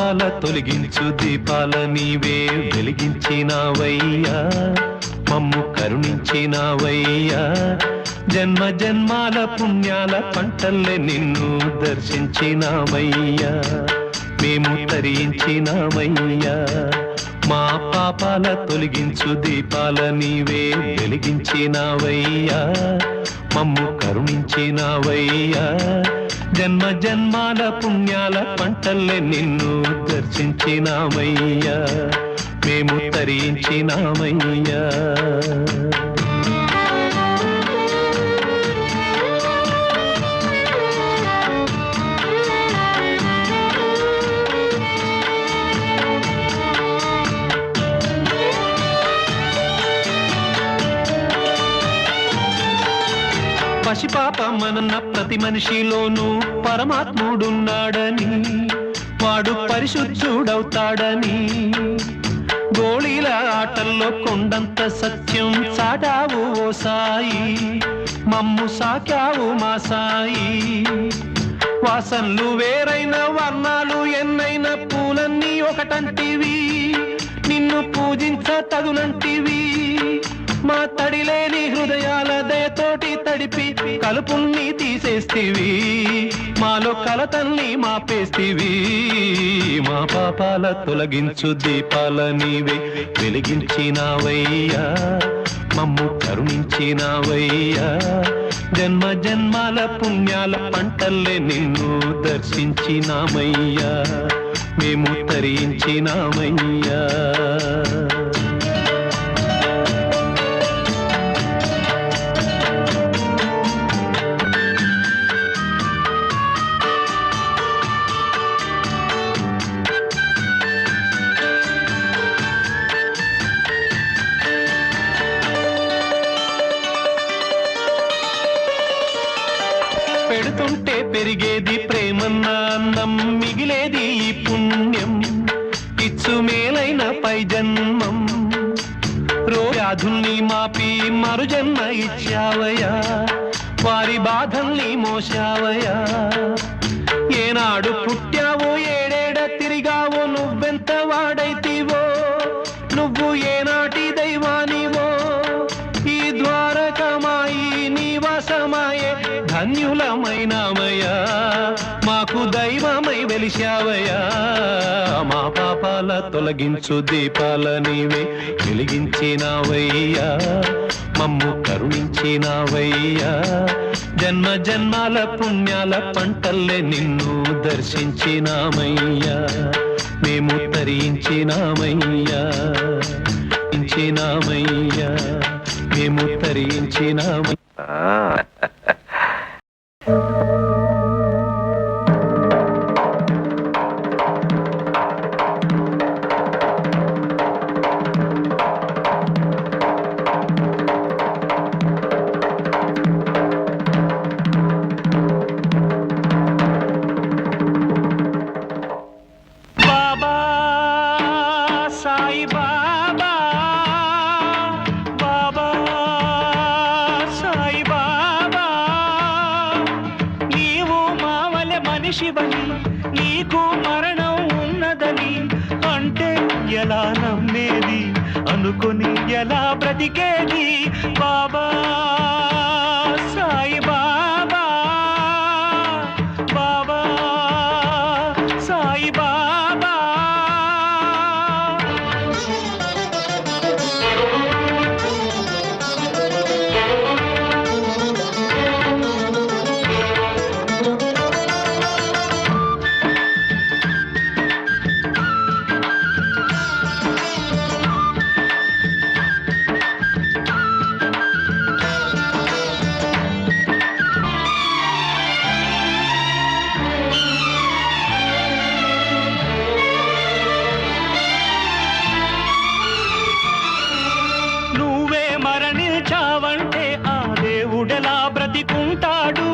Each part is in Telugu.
పాపాల తొలగించు దీపాల నీవే వెలిగించినావయ్యా మమ్ము కరుణించినావయ్యా జన్మ జన్మాల పుణ్యాల పంటల్లే నిన్ను దర్శించినామయ్యా మేము తరించినామయ్యా మా పాపాల తొలగించు దీపాల నీవే వెలిగించినావయ్యా మమ్ము కరుణించినావయ్యా జన్మ జన్మాల పుణ్యాల పంటల్లే నిన్ను దర్శించినామయ్యా మేము తరించినామయ్యా పసిపాపమన్న ప్రతి మనిషిలోనూ పరమాత్ముడున్నాడని వాడు పరిశుద్ధుడవుతాడని గోళీల ఆటల్లో కొండంత సత్యం చాటావు ఓ సాయి మమ్ము సాకావు మా సాయి వాసనలు వేరైన వర్ణాలు ఎన్నైన పూలన్నీ ఒకటంటివి నిన్ను పూజించ తగునంటివి మా తడిలేని హృదయాల దయతోటి తడిపి కలుపుల్ని తీసేస్తివి మాలో కలతల్ని మాపేస్తివి మా పాపాల తొలగించు దీపాల నీవే వెలిగించినావయ్యా మమ్ము కరుణించినావయ్యా జన్మ జన్మాల పుణ్యాల పంటల్లే నిన్ను దర్శించినామయ్యా మేము తరించినామయ్యా పెడుతుంటే పెరిగేది ప్రేమన్న అన్నం మిగిలేది ఈ పుణ్యం ఇచ్చు మేలైన పై జన్మం వ్యాధుల్ని మాపి మరు జన్మ ఇచ్చావయ్యా వారి బాధల్ని మోసావయ్యా ఏనాడు పుట్టావో ఏడేడ తిరిగావో నువ్వెంత వాడైతివో నువ్వు ఏనాటి దైవానివో ఈ ద్వారకమాయి నివాసమాయే ధన్యులమైనామయ్యా మాకు దైవమై వెలిశావయ్యా మా పాపాల తొలగించు దీపాల నీవే వెలిగించినావయ్యా మమ్ము కరుణించినావయ్యా జన్మ జన్మాల పుణ్యాల పంటల్లే నిన్ను దర్శించినామయ్యా మేము తరించినామయ్యా మేము తరించినామయ్యా శివని నీకు మరణం ఉన్నదని అంటే ఎలా నమ్మేది అనుకొని ఎలా బ్రతికేది బాబా సాయి బాబా బాబా సాయి బాబా బ్రతికుంటాడు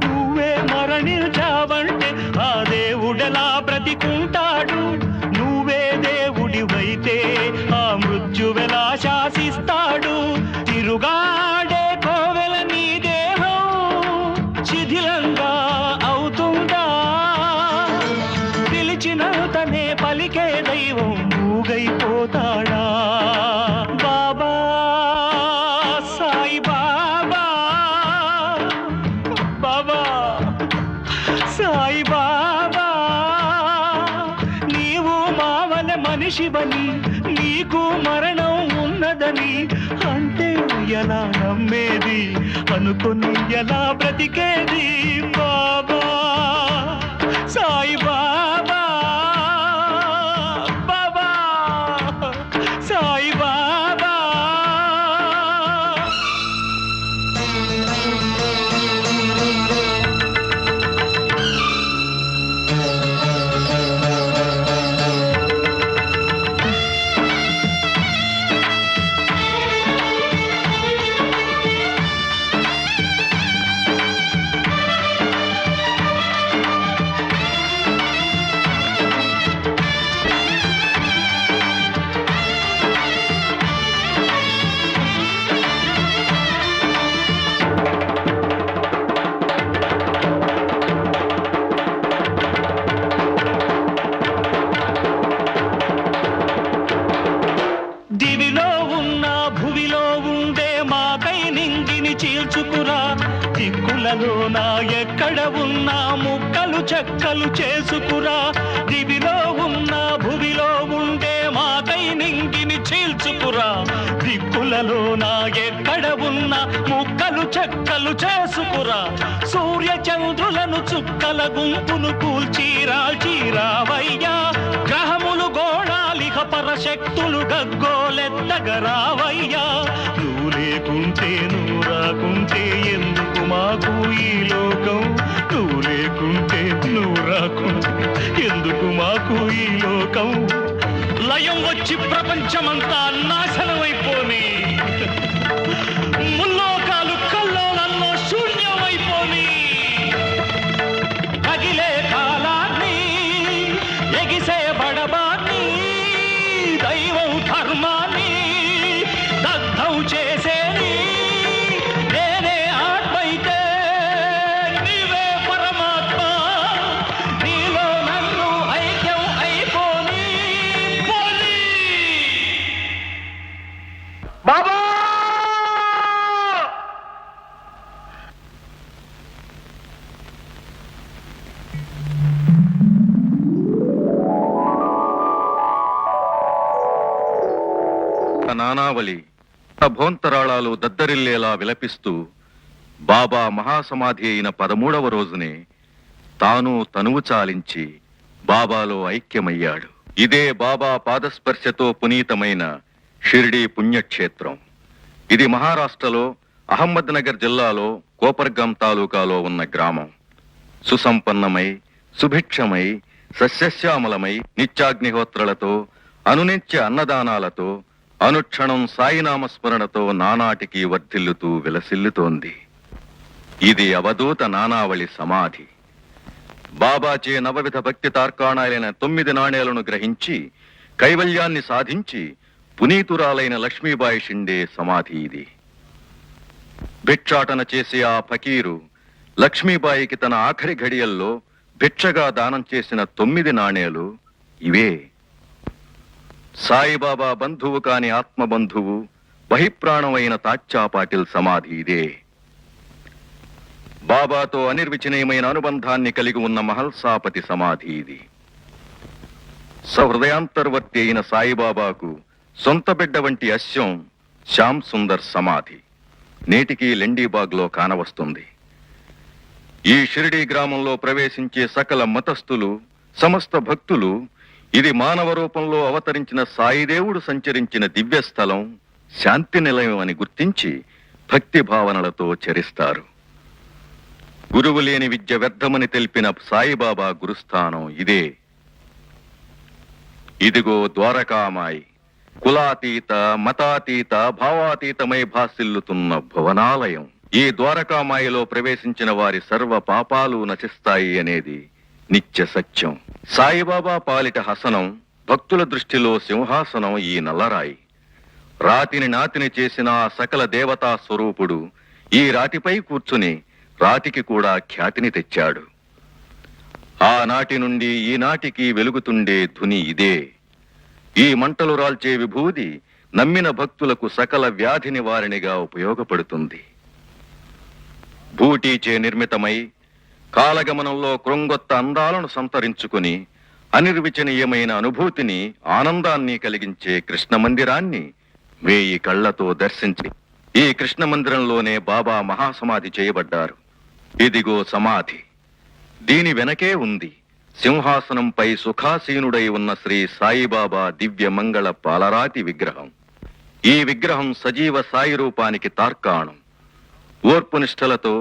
నువ్వే మరణించావంటే ఆ దేవుడెలా బ్రతికుంటాడు నువ్వే దేవుడివైతే ఆ మృత్యువెలా శాసిస్తాడు తిరుగాడే కోవెల నీ దేహం శిథిలంగా అవుతుందా పిలిచినంతనే మనిషివని నీకు మరణం ఉన్నదని అంటే ఎలా నమ్మేది అనుకుని ఎలా బ్రతికేది బాబా సాయి బాబా బాబా సాయి బాబా దివిలో ఉన్న భువిలో ఉండే మాకై నింగిని చీల్చుకురా దిక్కులలో నా ఎక్కడ ఉన్నా ముక్కలు చెక్కలు చేసుకురా దివిలో ఉన్న భువిలో ఉండే మాకై నింగిని చీల్చుకురా దిక్కులలో నా ఎక్కడ ఉన్నా ముక్కలు చెక్కలు చేసుకురా సూర్య చంద్రులను చుక్కల గుంపును కూల్చీరావయ్యా గ్రహములు గోళాలిక పరశక్తులు గగ్గోలెత్తగరావయ్యా నువ్వు లేకుంటే నువ్వు రాకుంటే ఎందుకు మాకు ఈ లోకం నువ్వు లేకుంటే నువ్వు రాకుంటే ఎందుకు మాకు ఈ లోకం లయం వచ్చి ప్రపంచమంతా నాశనమైపోని ముల్లోకాలు కల్లోలల్లో శూన్యమైపోని తగిలే కాలాన్ని ఎగిసే బడబాన్ని దైవం ధర్మాన్ని దగ్ధం చేసేని నేనే ఆత్మైతే నీవే పరమాత్మ నీలో నన్ను ఐక్యం అయిపోని పోనీ బాబా నానావళి భోంతరాళాలు దద్దరిల్లేలా విలపిస్తూ బాబా మహాసమాధి అయిన 13వ రోజునే తాను తనువు చాలించి బాబాలో ఐక్యమయ్యాడు. ఇదే బాబా పాదస్పర్శతో పునీతమైన షిర్డీ పుణ్యక్షేత్రం. ఇది మహారాష్ట్రలో అహ్మద్ నగర్ జిల్లాలో కోపర్గాం తాలూకాలో ఉన్న గ్రామం. సుసంపన్నమై సుభిక్షమై సస్యశ్యామలమై నిత్యాగ్నిహోత్రలతో అనునిత్య అన్నదానాలతో అనుక్షణం సాయినామస్మరణతో నానాటికి వర్ధిల్లుతూ విలసిల్లుతోంది. ఇది అవధూత నానావళి సమాధి. బాబాచే నవవిధ భక్తి తార్కాణాలైన 9 నాణేలను గ్రహించి కైవల్యాన్ని సాధించి పునీతురాలైన లక్ష్మీబాయి షిండే సమాధి ఇది. భిక్షాటన చేసే ఆ ఫకీరు లక్ష్మీబాయికి తన ఆఖరి ఘడియల్లో భిక్షగా దానం చేసిన 9 నాణేలు ఇవే. సాయిబాబా బంధువు కాని ఆత్మబంధువు బహిప్రాణమైన తాత్యా పాటిల్ సమాధి ఇదే. బాబాతో అనిర్వచనీయమైన అనుబంధాన్ని కలిగి ఉన్న మహల్సాపతి సమాధి ఇది. సహృదయాంతర్వర్తి అయిన సాయిబాబాకు సొంత బిడ్డ వంటి అశ్వం శ్యామ్ సుందర్ సమాధి నేటికి లెండీబాగ్లో కానవస్తుంది. ఈ షిరిడీ గ్రామంలో ప్రవేశించే సకల మతస్థులు సమస్త భక్తులు ఇది మానవ రూపంలో అవతరించిన సాయిదేవుడు సంచరించిన దివ్యస్థలం శాంతి నిలయం అని గుర్తించి భక్తి భావనలతో చరిస్తారు. గురువు లేని విద్య వ్యర్థమని తెలిపిన సాయిబాబా గురుస్థానం ఇదే. ఇదిగో ద్వారకామాయి కులాతీత మతాతీత భావాతీతమై భాసిల్లుతున్న భువనాలయం. ఈ ద్వారకామాయిలో ప్రవేశించిన వారి సర్వ పాపాలు నశిస్తాయి అనేది నిత్య సత్యం. సాయిబాబా పాలిట హసనం భక్తుల దృష్టిలో సింహాసనం ఈ నల్లరాయి. రాతిని నాతిని చేసిన ఆ సకల దేవతా స్వరూపుడు ఈ రాతిపై కూర్చుని రాతికి కూడా ఖ్యాతిని తెచ్చాడు. ఆనాటి నుండి ఈనాటికి వెలుగుతుండే ధుని ఇదే. ఈ మంటలు రాల్చే విభూది నమ్మిన భక్తులకు సకల వ్యాధి నివారణగా ఉపయోగపడుతుంది. భూటీచే నిర్మితమై కాలగమనంలో కృంగొత్త అందాలను సంతరించుకుని అనిర్వచనీయమైన అనుభూతిని, ఆనందాన్ని కలిగించే కృష్ణ మందిరాన్ని 1000 కళ్లతో దర్శించి ఈ కృష్ణ మందిరంలోనే బాబా మహాసమాధి చేయబడ్డారు. ఇదిగో సమాధి. దీని వెనకే ఉంది సింహాసనంపై సుఖాసీనుడై ఉన్న శ్రీ సాయిబాబా దివ్య మంగళ పాలరాతి విగ్రహం. ఈ విగ్రహం సజీవ సాయి రూపానికి తార్కాణం. ఓర్పునిష్టలతో,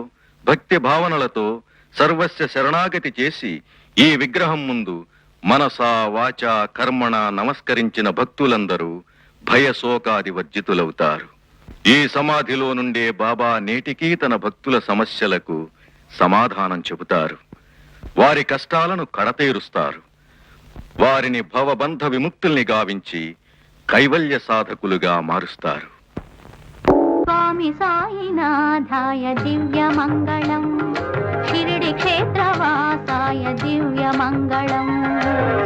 భక్తి భావనలతో సర్వస్య శరణాగతి చేసి ఈ విగ్రహం ముందు మనసా వాచా కర్మణ నమస్కరించిన భక్తులందరూ భయశోకాది వర్జితులవుతారు. ఈ సమాధిలో నుండే బాబా నేటికీ తన భక్తుల సమస్యలకు సమాధానం చెబుతారు. వారి కష్టాలను కడతేరుస్తారు. వారిని భవబంధ విముక్తుల్ని గావించి కైవల్య సాధకులుగా మారుస్తారు. స్వామి సాయినాథాయ దివ్య మంగళం, షిరిడి క్షేత్రవాసాయ దివ్య మంగళం.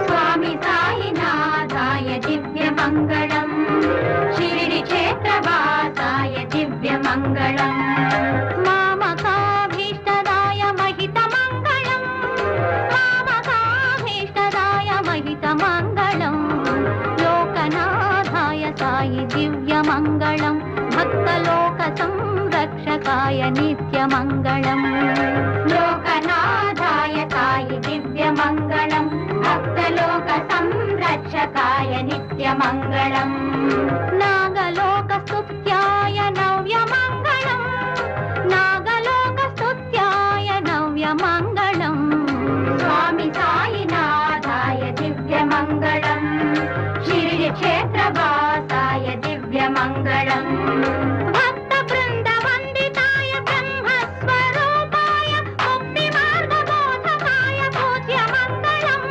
స్వామి సాయినాథాయ దివ్య మంగళం, షిరిడి క్షేత్రవాసాయ దివ్య మంగళం. మామకాభీష్టదాయ మహిత మంగళం, మామకాభీష్టదాయ మహిత మంగళం. లోకనాథాయ సాయి దివ్య మంగళం, భక్తలోక సంరక్షకాయ నిత్య మంగళం. లోకనాథాయ సాయి దివ్య మంగళం, భక్తలోక సంరక్షకాయ నిత్య మంగళం. నాగలోక స్తుత్యాయ నవ్య మంగళం, నాగలోక స్తుత్యాయ నవ్య మంగళం. స్వామి సాయినాథాయ దివ్య మంగళం, షిరిడి క్షేత్రవాసాయ దివ్య మంగళం. భక్త బృంద వందితాయ బ్రహ్మస్వరూపాయ ముక్తి మార్గబోధకాయ పూజ్య మంగళం.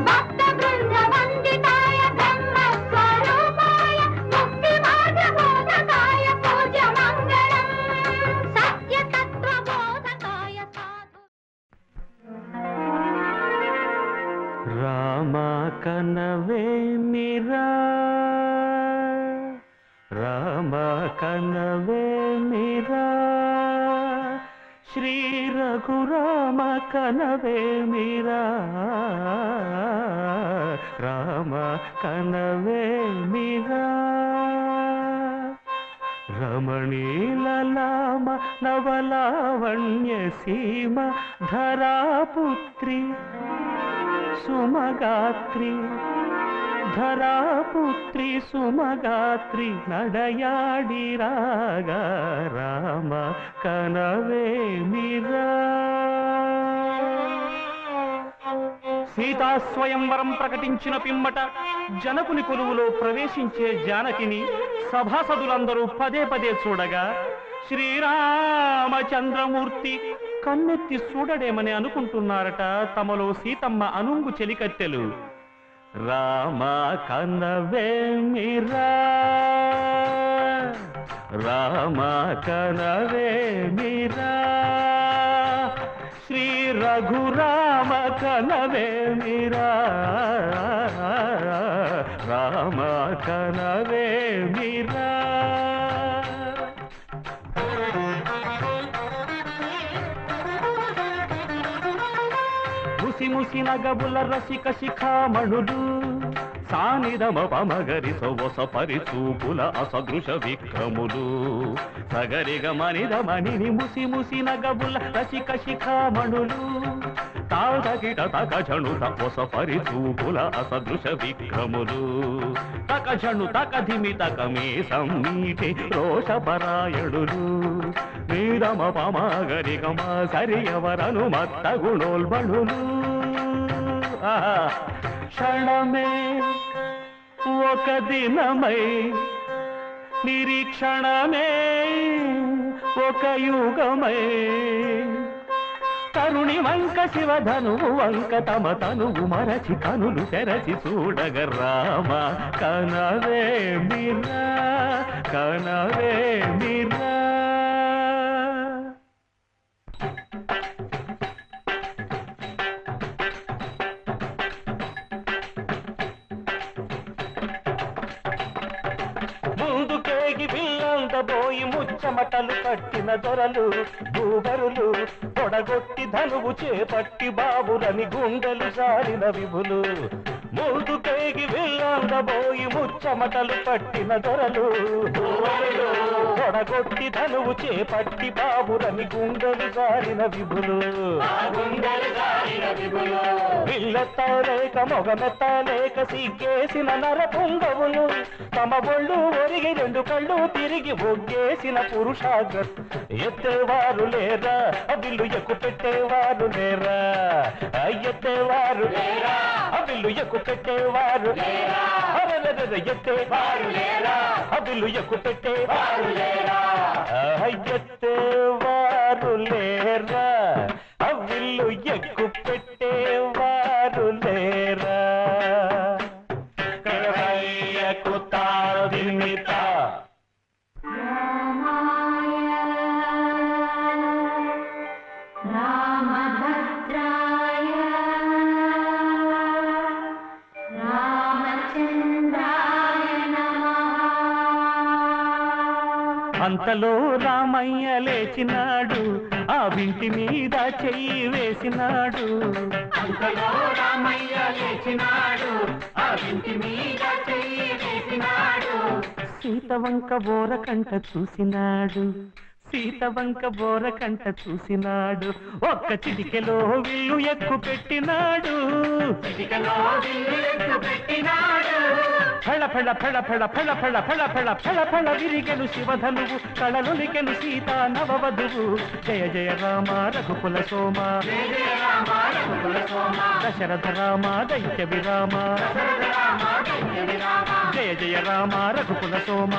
భక్త బృంద వందితాయ బ్రహ్మస్వరూపాయ ముక్తి మార్గబోధకాయ పూజ్య మంగళం. సత్యతత్వ బోధకాయ సాధు. రామ కనవే మీరా, రామ కనవే మీరా, శ్రీ రఘురామ కనవే మీరా, రామ కనవే మీరా. రమణీలలామ నవలావణ్య సీమ ధరాపుత్రి సుమగాత్రి, ధరాపుత్రి సుమగాత్రి నడయాడి రాగా రామ కనవే మీరా. సీతా స్వయంవరం ప్రకటించిన పిమ్మట జనకుని కొలువులో ప్రవేశించే జానకిని సభాసదులందరూ పదే పదే చూడగా శ్రీరామచంద్రమూర్తి కన్నెత్తి చూడడేమని అనుకుంటున్నారట తమలో సీతమ్మ అనుంగు చెలికత్తెలు. రామ కనవే మీరా, రామ కనవే మీరా, శ్రీ రఘురామ కనవే మీరా, రామ కనవే మీరా. ముసి ముసి నగబుల రసిక శిఖామణులు, సానిదమ పమగరి సొవస పరిచూపుల అసదృశ విక్రములు. సగరిగ మనిద మణిని ముసి ముసి నగబుల రసిక శిఖామణులు, తాదగిట తక జణు తపొస పరిచూపుల అసదృశ విక్రములు. తక జణు తక ధిమి తక మే సమ్మీటి రోషపరాయణులు. నీరమ పమగరిగమ సరియవరను మత్త గుణోల్బణులు. క్షణమే ఒక దినమై, నిరీక్షణమే ఒక యుగమై, తరుణి వంక శివధనువు వంక తమ తనువు మరచి కనులు తెరచి చూడగ రామ కనవే మీరా, కనవే మీరా. ముందుకేగి పిల్లంత పోయి ముచ్చమటలు కట్టిన దొరలు భూబరులు తొడగొట్టి ధనువు చేపట్టి బాబులని గుండెలు సారిన విభులు ముందు కేగి వెళ్ళబోయి ముచ్చమటలు పట్టిన దొరలు తొడగొట్టి ధనువు చేపట్టి బాబులని గుండెలు సారిన విభులు విల్లెత్తలేక మొగమెత్తలేక సిగ్గేసిన నర పుంగవులు తమ ఒళ్ళు ఒరిగి రెండు కళ్ళు తిరిగి ఒగ్గేసిన పురుషాగ్ర ఎత్తేవారు లేరా అవిల్లు ఎక్కు పెట్టేవారు లేరా ఎత్తేవారు లేరా అవిల్లు ఎక్కు పెట్టేవారు లేరా ఎత్తేవారు లేరా అవిల్లు ఎక్కు పెట్టేవారు లేరా ఎత్తేవారు లేరా అవిల్లు ఎక్కు పెట్టేవారు లేరా కరయ్యకు తాదిమిత రామభద్రాయ రామచంద్రాయ నమః. అంతలో రామయ్య లేచినాడు ఆ వింటి మీద చెయ్యి వేసినాడు అంతలో రామయ్య లేచినాడు ఆ ఇంటి మీద చెయ్యి వేసినాడు సీతవంక బోరకంట చూసినాడు సీతవంక బోరకంట చూసినాడు ఒక్క చిటికెలో విల్లు ఎక్కు పెట్టినాడు చిటికలో విల్లు ఎక్కు పెట్టినాడు ఫళ ఫళ ఫళ ఫళ ఫళ ఫళ ఫళ ఫళ ఫళ ఫళ విరిగెను శివధనువు కళలులికెను సీతా నవవధువు జయ జయ రామ రఘుకుల సోమ జయ జయ రామ రఘుకుల సోమ దశరథ రామ దైత్య విరామ జయ జయ రామ రఘుకుల సోమ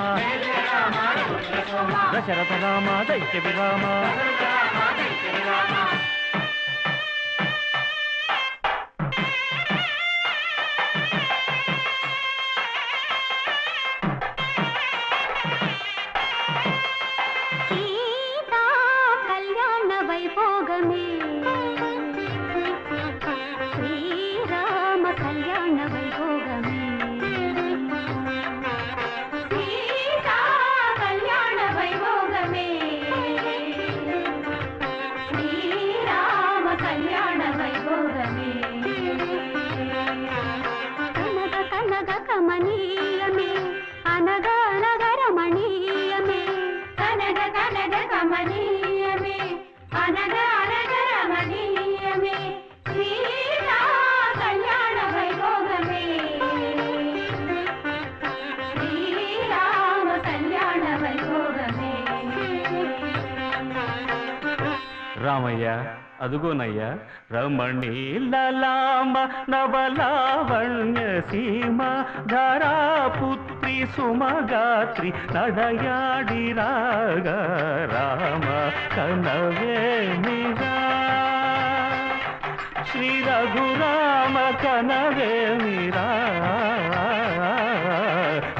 దశరథ రామ దైత్య విరామ సీతా కళ్యాణ వైభోగమే శ్రీరామ కళ్యాణ వైభోగమే సీతా కళ్యాణ వైభోగమే శ్రీరామ కళ్యాణ వైభోగమే కనగ కనగ కమనీయమే అనగా అనగ రమణీయమే కనగ కనగ కమనీయమే అనగ అనగ రమణీయమే శ్రీరా కళ్యాణ వైభోగమే శ్రీరామ కళ్యాణ వైభోగమే రామయ్య అదుగోనయ్యా రమణీలామ నవలావణ్య సీమ ధరాపుత్రి సుమగాత్రి నడయాడి రాగా రామ కనవేమిరా శ్రీ రఘురామ కనవేమిరా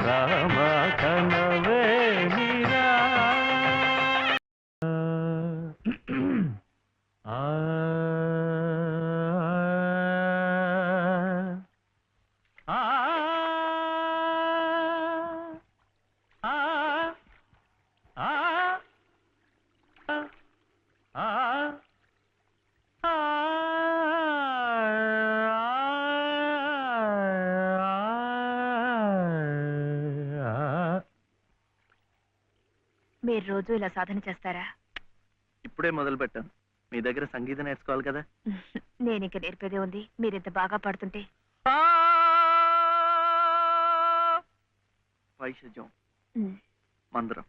రామ కనవేమిరా మీరు రోజు ఇలా సాధన చేస్తారా? ఇప్పుడే మొదలు పెట్టాను. మీ దగ్గర సంగీతం నేర్చుకోవాలి కదా. నేను ఇంక నేర్పేదే ఉంది. మీరింత బాగా పాడుతుంటే. వైషజ్యం మందరం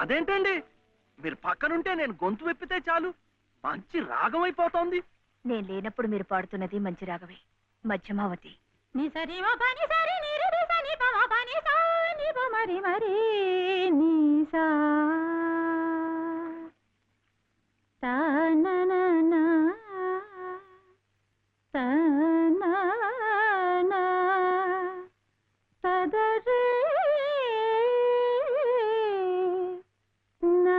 అదేంటండి, మీరు పక్కనుంటే నేను గొంతు వెప్పితే చాలు మంచి రాగం అయిపోతోంది. నేను లేనప్పుడు మీరు పాడుతున్నది మంచి రాగవే, మధ్యమావతి. ని సరి మ పని సరి ని రి రి సని ప మ పని సా ని ప మరి మరి ని సా తా నా నా నా తా నా నా పద రే నా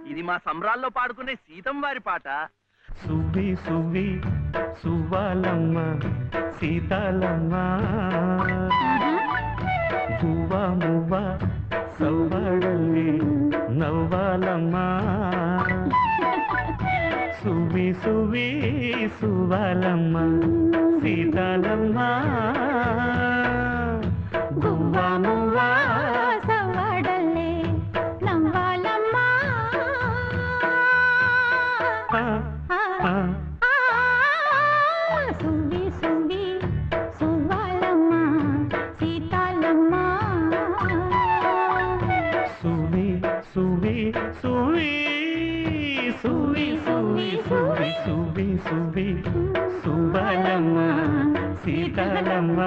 ఇది మా సంబరాల్లో పాడుకునే సీతం వారి పాట. సువ్వి సువ్వి సువ్వాలమ్మ సీతాలమ్మ, గువ్వ మువ్వ సవ్వడల్లి నవ్వాలమ్మ. సువ్వి సువ్వి సువ్వాలమ్మ సీతాలమ్మ, గువ్వ మువ్వ సవ్వడల్లే నవ్వాలమ్మ. సువ్వి సువ్వి సువ్వాలమ్మ సీతాలమ్మ. సువి సువి సువి సువి సువి సువి సువి సువి సువ్వాలమ్మ సీతాలమ్మ.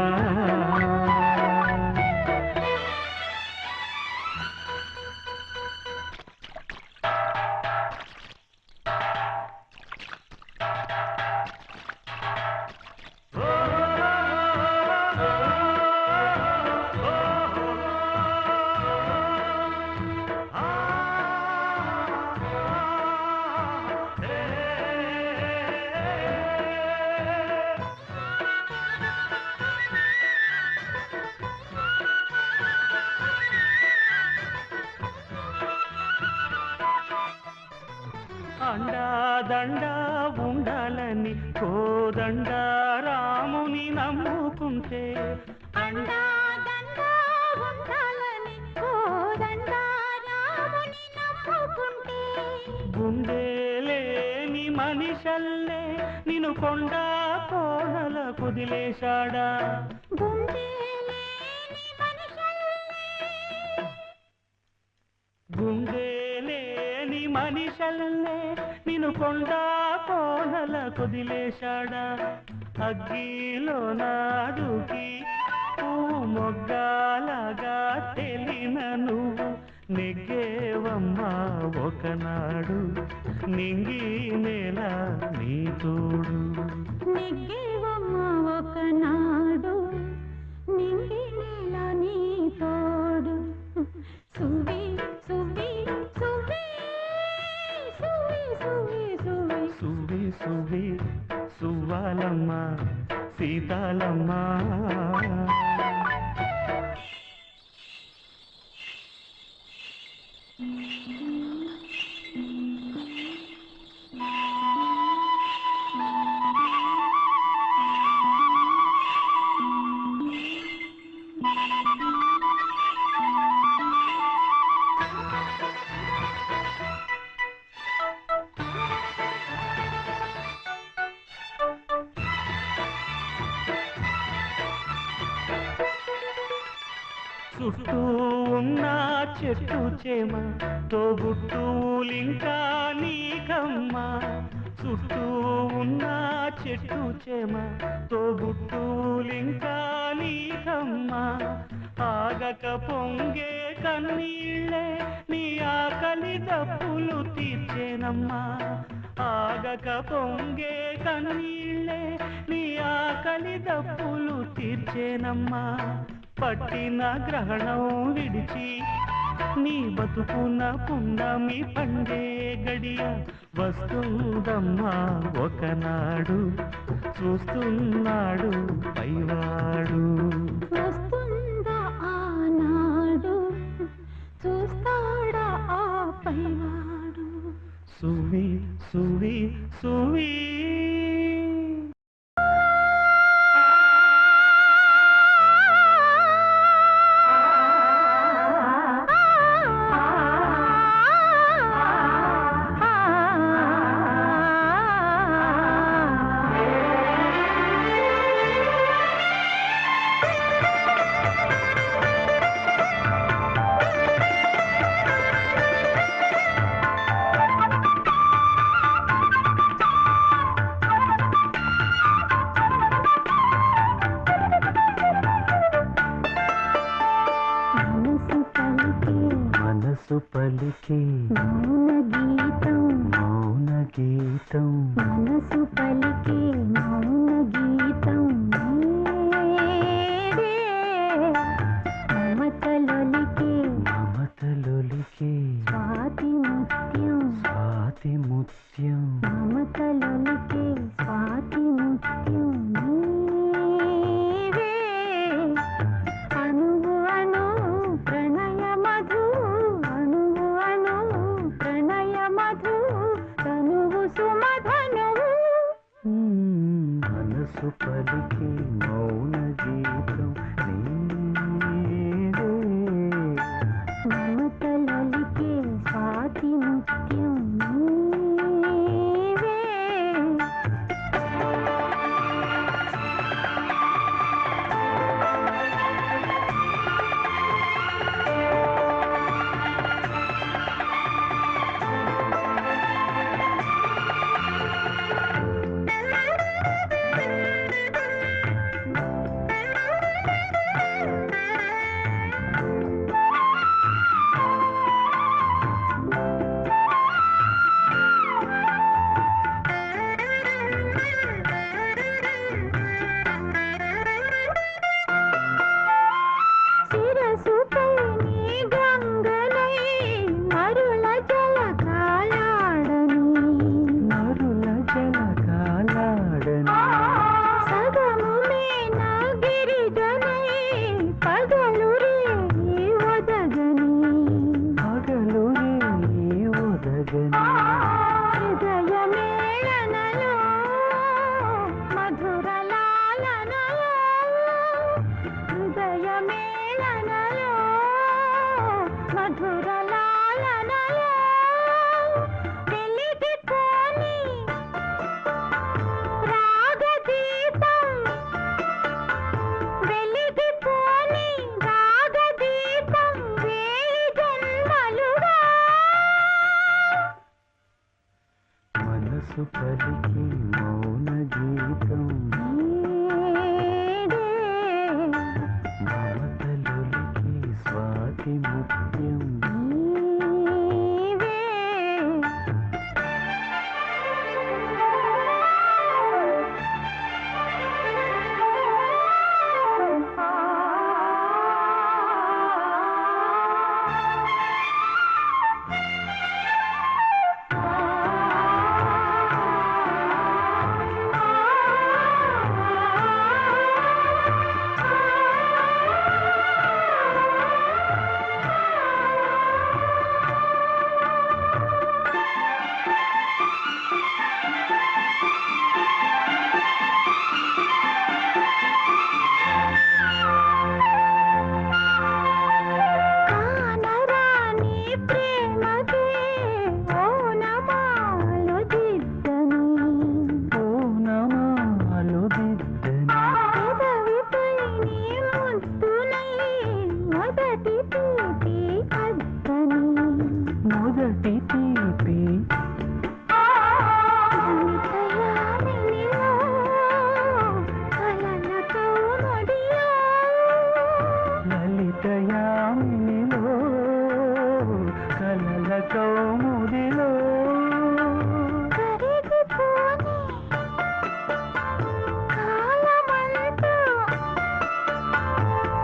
అండాదండ ఉండాలని కోదండ రాముని నమ్ముకుంటే, అండాదండ ఉండాలని కోదండ రాముని నమ్ముకుంటే, గుండెలేని మనిషల్లే నిన్ను కొండ కోనల కుదిలేశాడా. గుండెలేని మనిషల్లే, గుండెలేని మనిషల్లే నిన్ను కొండ కోనల కుదిలేశాడా. అగ్గిలో నాదుకి పువ్వు మొగ్గాలగా తెలిన నువ్వు నెగ్గేవమ్మా ఒకనాడు నింగి నేల నీ తోడు. నెగ్గేవమ్మ ఒకనాడు నింగి నేల నీ తోడు. సువి సువి సువి సువి సువి సువి సువి సువి సువ్వాలమ్మ సీతాలమ్మ. చుట్టూ ఉన్న చెట్టు చేమ తోబుట్టులింకా నీకమ్మ. చుట్టూ ఉన్న చెట్టు చేమ తోబుట్టులింకా నీకమ్మ. ఆగక పొంగే కన్నీళ్ళే నీ ఆకలి దప్పులు తీర్చేనమ్మా. ఆగక పొంగే కన్నీళ్ళే నీ ఆకలి దప్పులు తీర్చేనమ్మా. పట్టిన గ్రహణం విడిచి నీ బతుకున పుండమి పండే గడియ వస్తుందమ్మా ఒకనాడు, చూస్తున్నాడు పైవాడు. వస్తుందా ఆనాడు, చూస్తాడా ఆ పైవాడు. సువి సువి సువి మనసు పలికి మౌన గీతం నీవే. మమతలలికే స్వాతి ముత్యం నీవే. శిరసుపై నీ గంగనై మరుల జలకాలాడని. నరుల జలకాలాడని సగము మేన గిరిజనై పగలు రేయి ఒదగని. పగలు రేయి ఒదగని. హృదయ మేళనలో మధుర లాలనలో. హృదయ మేళనలో మధుర లాలనలో. వెలిగిపోని రాగదీపం. వెలిగిపోని రాగదీపం వేయి జన్మలుగా. మనసు పలికి మౌన గీతం నీడే. మమతలొలికి స్వాతి ముత్యం నీవే. కానరాని ప్రేమకే ఓనమాలు దిద్దని. పూనమాలు దిద్దని. పెదవిపై నీ ముద్దునై మొదటి తీపి అద్దని. మొదటి తీపి అమితయామినిలో కలల కౌముడిలో. లలితయామినిలో కలల కౌముదిలో. కరిగిపోని కాలమంతా.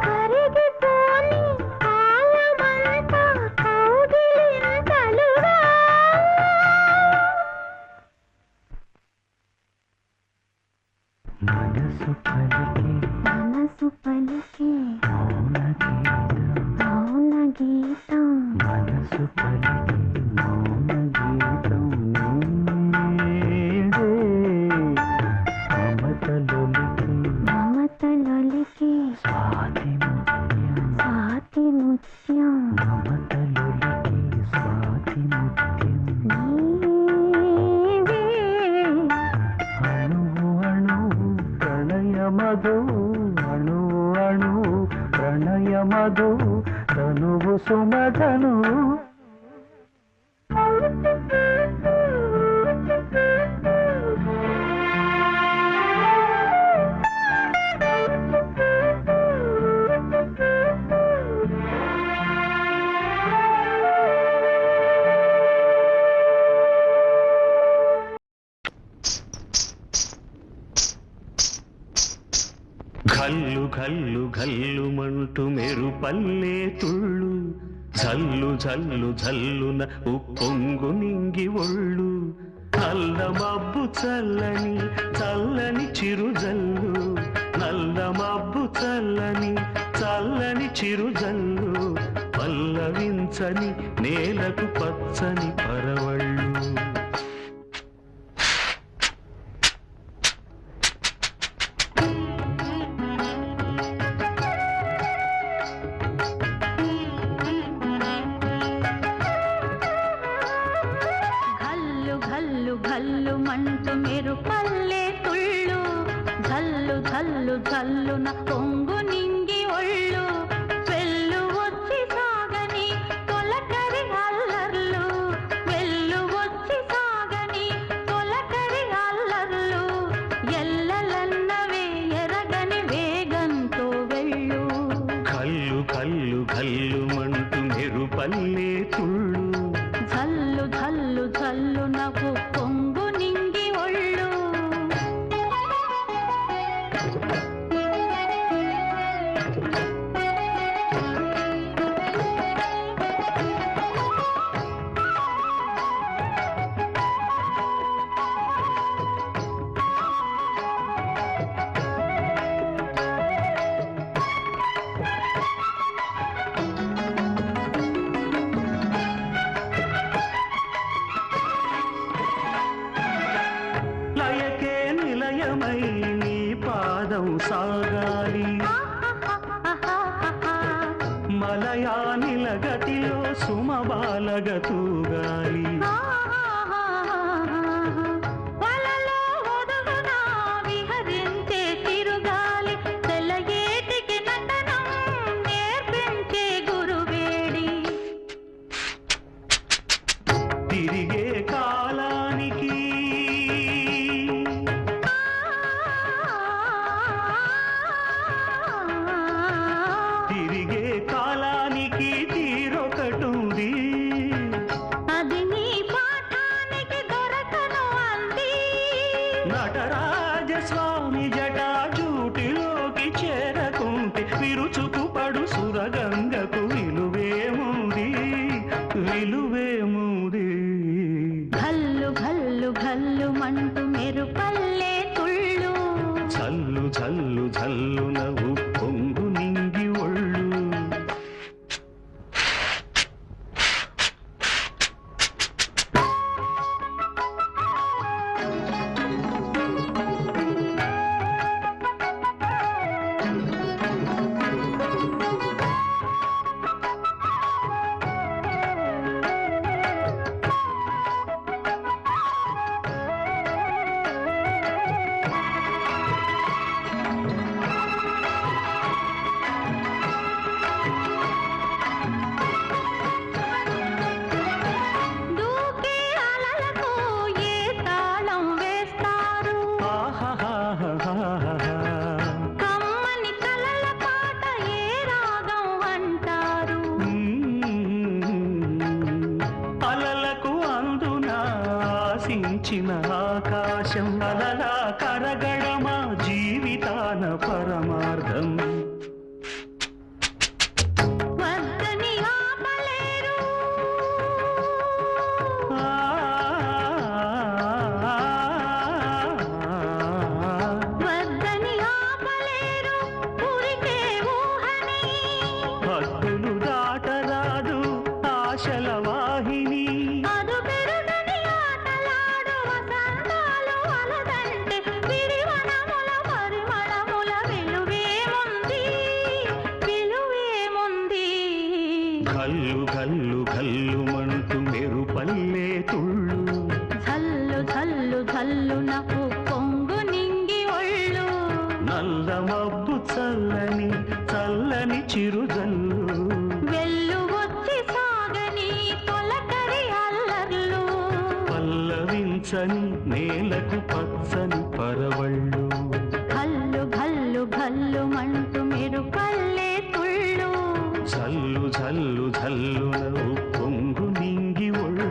కరిగిపోని కాలమంతా కౌగిలింతలుగా. మనసు పలికి మనసు పలికే మౌన గీతం. మౌన గీతం. మనసు పలికి మౌన గీతం నీడే. మమతలొలికి మమతలొలికే స్వాతి ముత్యం. స్వాతి ముత్యం మమతలొలికి స్వాతి ముత్యం. నీవే. అణువు అణువు ప్రణయ మధువు. అణువు అణువు ప్రణయ మధువు. తనువు సుమధనువు. ఘల్లు ఘల్లు ఘల్లుమంటూ మెరుపల్లే తుళ్ళు. జల్లు జల్లు జల్లున ఉప్పొంగు నింగి ఒళ్ళు. నల్ల మబ్బు చల్లని చల్లని చిరుజల్లు. నల్ల మబ్బు చల్లని చల్లని చిరుజల్లు. పల్లవించని నేలకు పచ్చని పరవళ్ళు. ఘల్లు మంటూ మెరుపల్లే తుళ్ళు ఝల్లు ఝల్లు ఝల్లున పొంగు నింగి ఒళ్ళు వెళ్ళు వచ్చి సాగని తొలకరి అల్లర్లు వెళ్ళు వచ్చి సాగని తొలకరి అల్లర్లు ఎల్లలన్నవే ఎరగని వేగంతో వెళ్ళు కల్లు కల్లు కల్లు మంటూ మెరుపల్లే తుళ్ళు ఝల్లు ఝల్లు ఝల్లున పొంగు నింగి ఒళ్ళు లయకే నిలయమై నీ పాదం సాగాలి మలయానిల గతిలో సుమబాలగతూగాలి వలలో ఒదుగున విహరించే తిరుగాలి తెల్లయేటికి నటనం నేర్పించే గురువేడి తిరిగే కాలానికి తిరిగే కాలానికి తీరొకటుంది అది నీ పాఠానికి దొరకను అంది నటరాజస్వామి జటాజూటిలోకి చేరకుంటే విరుచుకు పడు సురగంగకు విలువేముంది విలువేముంది ఘల్లు ఘల్లు ఘల్లు మంటూ మెరుపల్లే తుళ్ళు చల్లు చల్లు చల్లు నవ్వు పొంగు నింగి ఒళ్ళు దూకే అలలకు ఏ తాళం వేస్తారు ఆహాహాహాహా. కమ్మని కలల పాట ఏ రాగం అంటారు అలలకు అందున ఆశించిన ఆకాశం అలలా కరగడమా జీవితాన పరమార్థం వద్దని ఆపలేరు వద్దని ఆపలేరు ఉరికే ఊహని హద్దులు దాటరాదు ఆశల వాహిని అదు పెరుగని ఆటలాడు వసంతాలు అలదంటే విరివనముల పరిమళముల విలువేముంది విలువేముంది కల్లు కల్లు కల్లు మంటూ మెరుపల్లే తుళ్ళు ఝల్లు ఝల్లు ఝల్లున పొంగు నింగి ఒళ్ళు నల్ల మబ్బు చల్లని చల్లని చిరుజల్లు వెళ్ళు వచ్చి సాగని తొలకరి అల్లర్లు పల్లవించని నేలకు పచ్చని పరవళ్ళు ఘల్లు ఘల్లు ఘల్లు మంటూ మెరుపల్లే తుళ్ళు చల్లు చల్లు చల్లున పొంగు నింగి ఒళ్ళు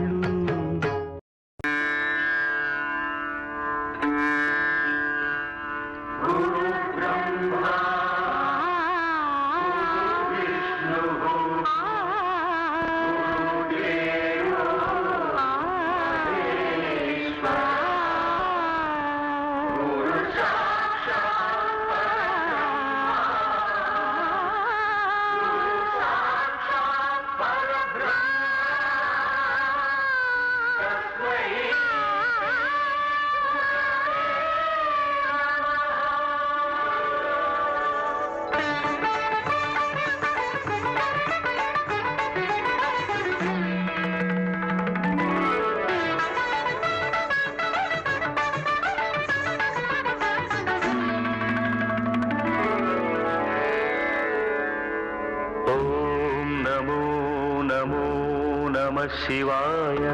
శివాయ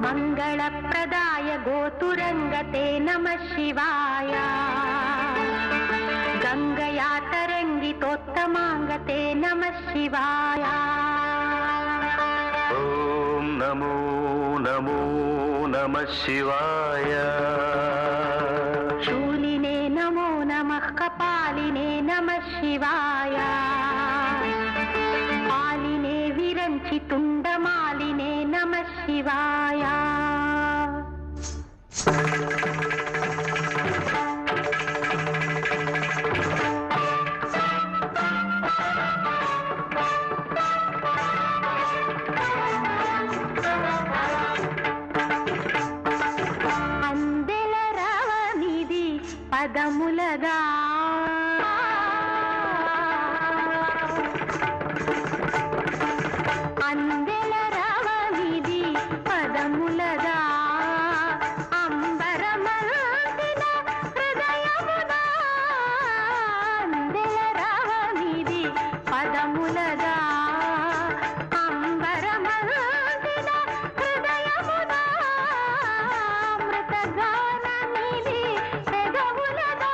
మంగళప్రదాయ గోతురంగతే నమః శివాయ గంగయా తరంగితోత్తమాంగతే నమః శివాయ ఓం నమో నమో నమః శివాయ శూలినే నమో నమః కపాలినే నమః శివాయ పాలినే విరంచి తుండమాలినే నమః శివాయ అందెల రవనిది పదములగా అందెల రవనిది పదములగా అంబరమల్సిన హృదయముగా అందెల రవనిది పదములగా అంబరమల్సిన హృదయముగా అమృతగానమిది పెదవులగా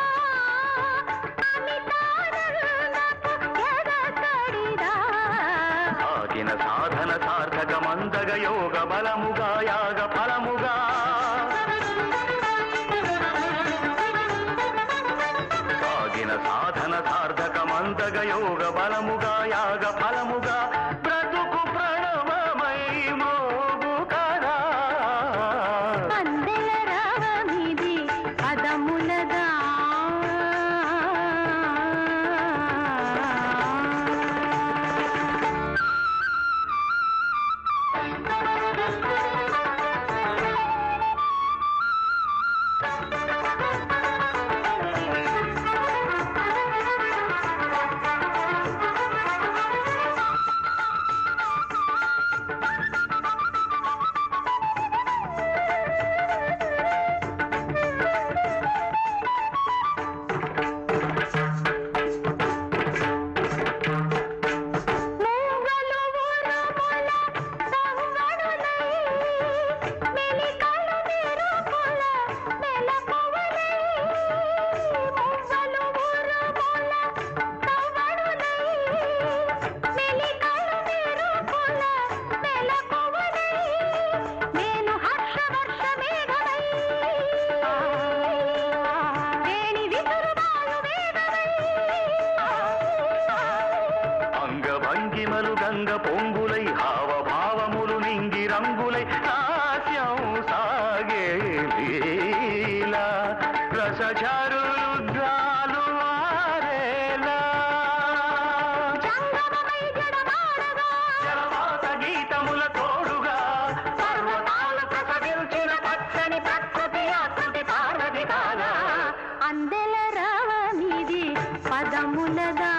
అమితానందపు ఎదకడిదా ఆగిన సాధన సార్థకమందగ యోగ బలముగా యాగ ఫలముగా సాగిన సాధన సార్థకమందగ యోగ బలముగా యాగ ఫలముగా బ్రతుకు ప్రణవమై మోగు కదా అందెల రవమిది పదములగా మూగలు ఉరుముల సంగడులై మెలికలు మెరుపుల మెలకువలై మూగలు ఉరుముల సంగడులై మెలికలు మెరుపుల మెలకువలై నేను హర్షవర్ష మేఘమై వేణి విసురువాయు వేగమై అంగభంగిమలు గంగ పొంగులై హావభావములు నింగి రంగులై నాట్యం సాగే లీలా రసచారుద్రాలు వారేలా జంగమమై జడమాడగా జలపాత గీతముల తోడుగా పర్వతాలు ప్రసవించిన పచ్చని ప్రకృతి ఆకృతి పార్వతి కాగా అందెల రవమిది పదములగా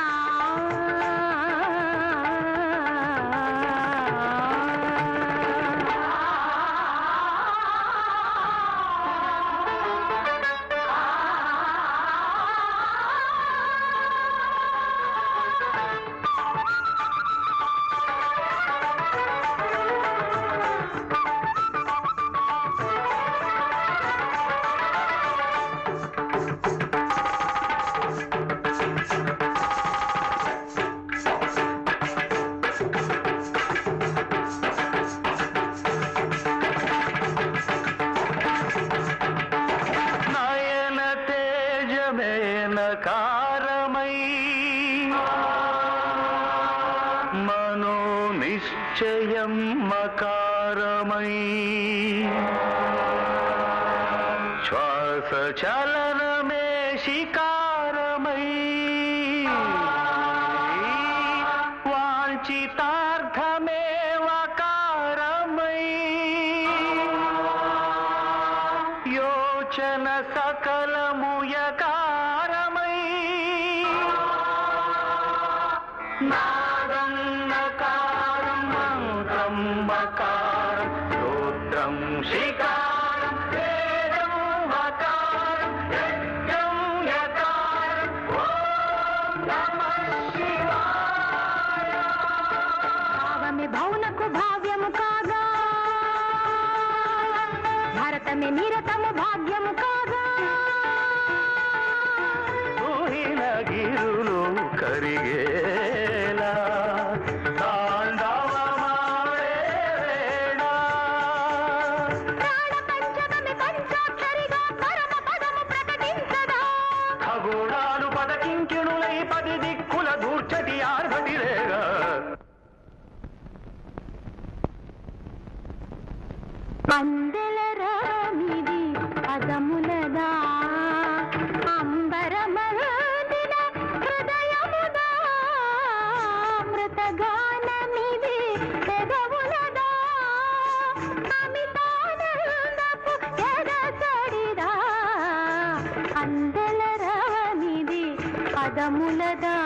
నయన తేజమేన కారమై మనో నిశ్చయం మకారమై శ్వాస చలనమే శికారమై వాంఛితార్థమే వకారమై యోచన సకలముయకారమై నాదం నకారం మంత్రం మకారం స్తోత్రం శికారం వేదం వకారం యజ్ఞం యకారం ఓం నమః శివాయ భావమే భౌనకు భారతమే నిరతము భాగ్యము కాగా ఊహిన గిరులు కరిగేలా తాండవమాడే వేళ ప్రాణ పంచమమి పంచాక్షరిగా పరమ పదము ప్రకటించదా ఖగోళాలు పదకింకిణులై 10 దిక్కుల దూర్చటి ఆర్భటిరేగా అందెల రామిది పదములదా అంబరమహదిన హృదయముదా మృతగానమిది పెదవులదా అమితానందపు ఎదసడిదా అందెల రామిది పదములదా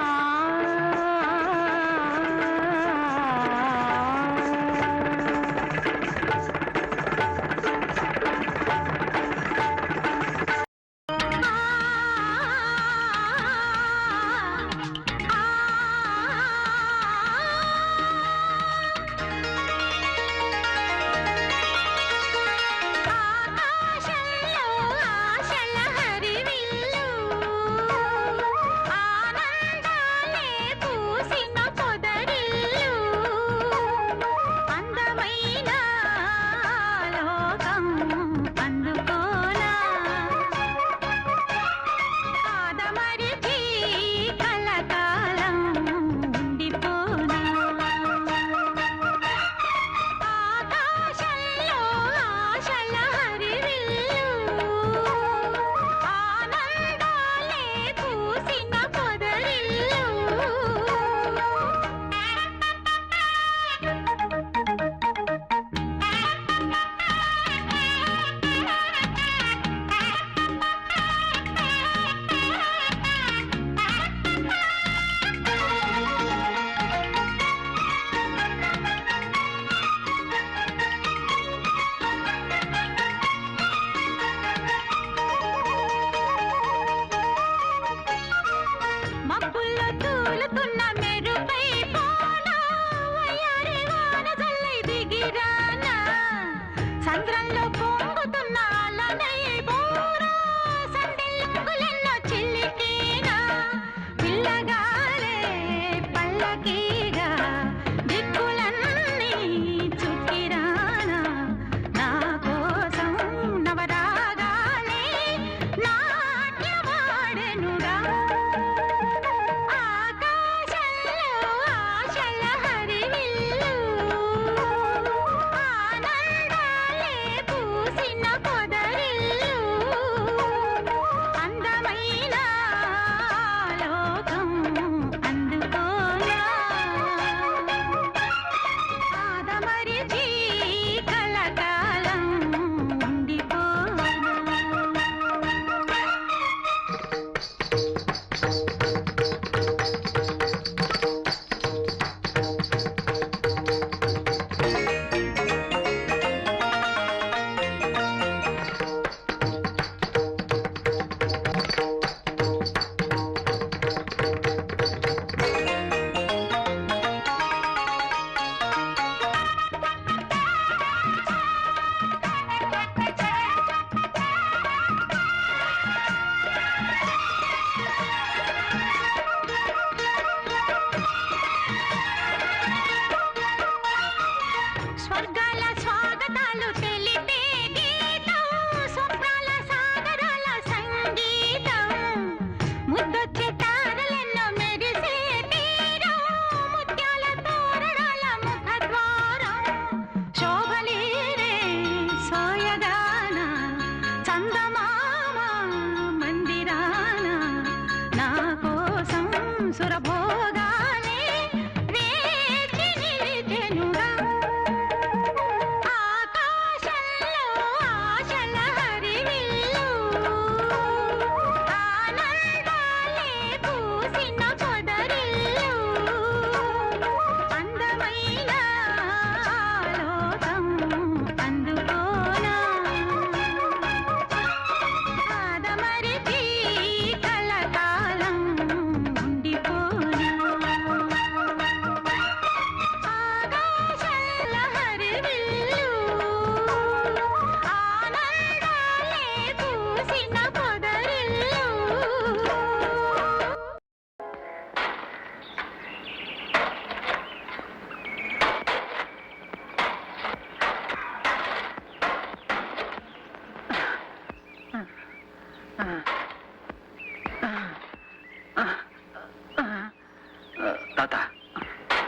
తాత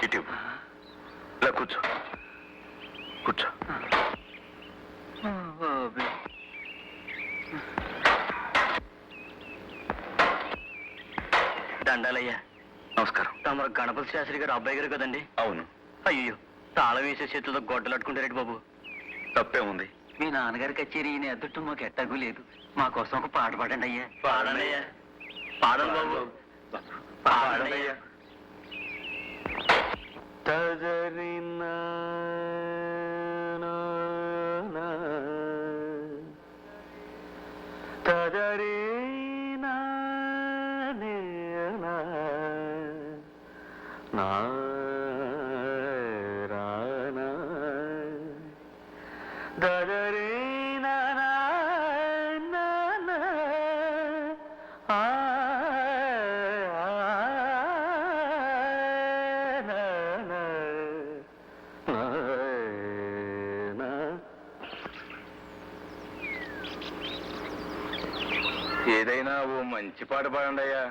ఇటు ఇలా కూర్చో కూర్చో. దండాలయ్యా. నమస్కారం. తమరు గణపతి శాస్త్రి గారు అబ్బాయి గారు కదండి? అవును. అయ్యో, తాళం వేసే చేతులతో గొడ్డలట్టుకుంటారేంటి బాబు? తప్పే ఉంది. మీ నాన్నగారి కచేరీ ఈయన ఎదుట మాకు ఎట్టగూ లేదు. మా కోసం ఒక పాట పాడండి అయ్యా. పాడండి అయ్యా. పాడండి బాబు. పాడండి అయ్యా. తజరినా తజరీనా ఏదైనా ఓ మంచి పాట పాడండి అయ్యా.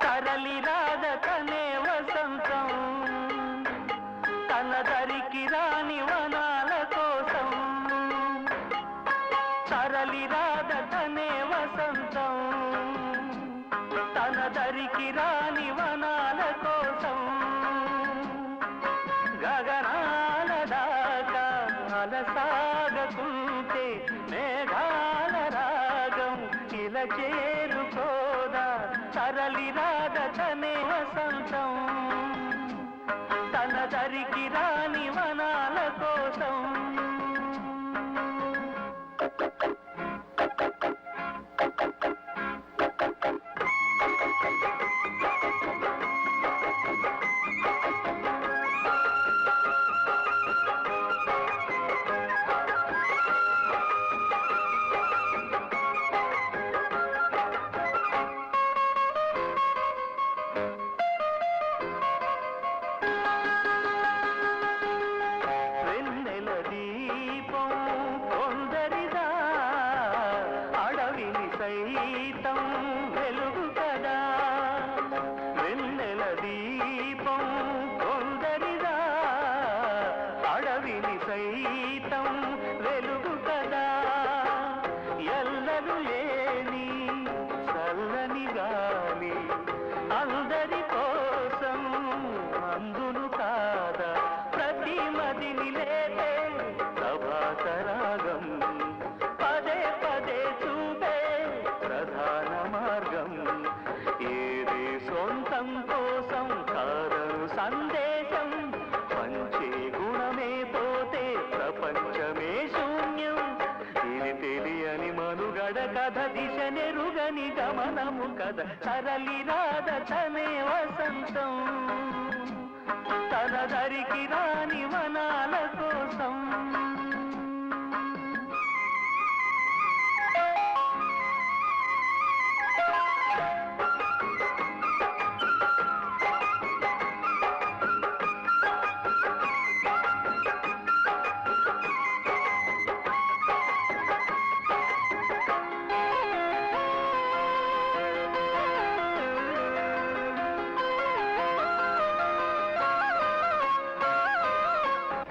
తరలి రాదకనే వసంతం తన దరికి రాని వనాల కోసం. తరలి రాదకనే వసంతం తన దరికి రాని వనాల కోసం. గగనాల దాకా అలసాగకుంటే మేఘాల రాగం ఇలా చేరుకోదా. తరలి రాదతనే వసంతం తన దరికి రాని వనాల కోసం. గమనము కద తరలి రాదతనే వసంతం తన దరికి రాని వనాల కోసం.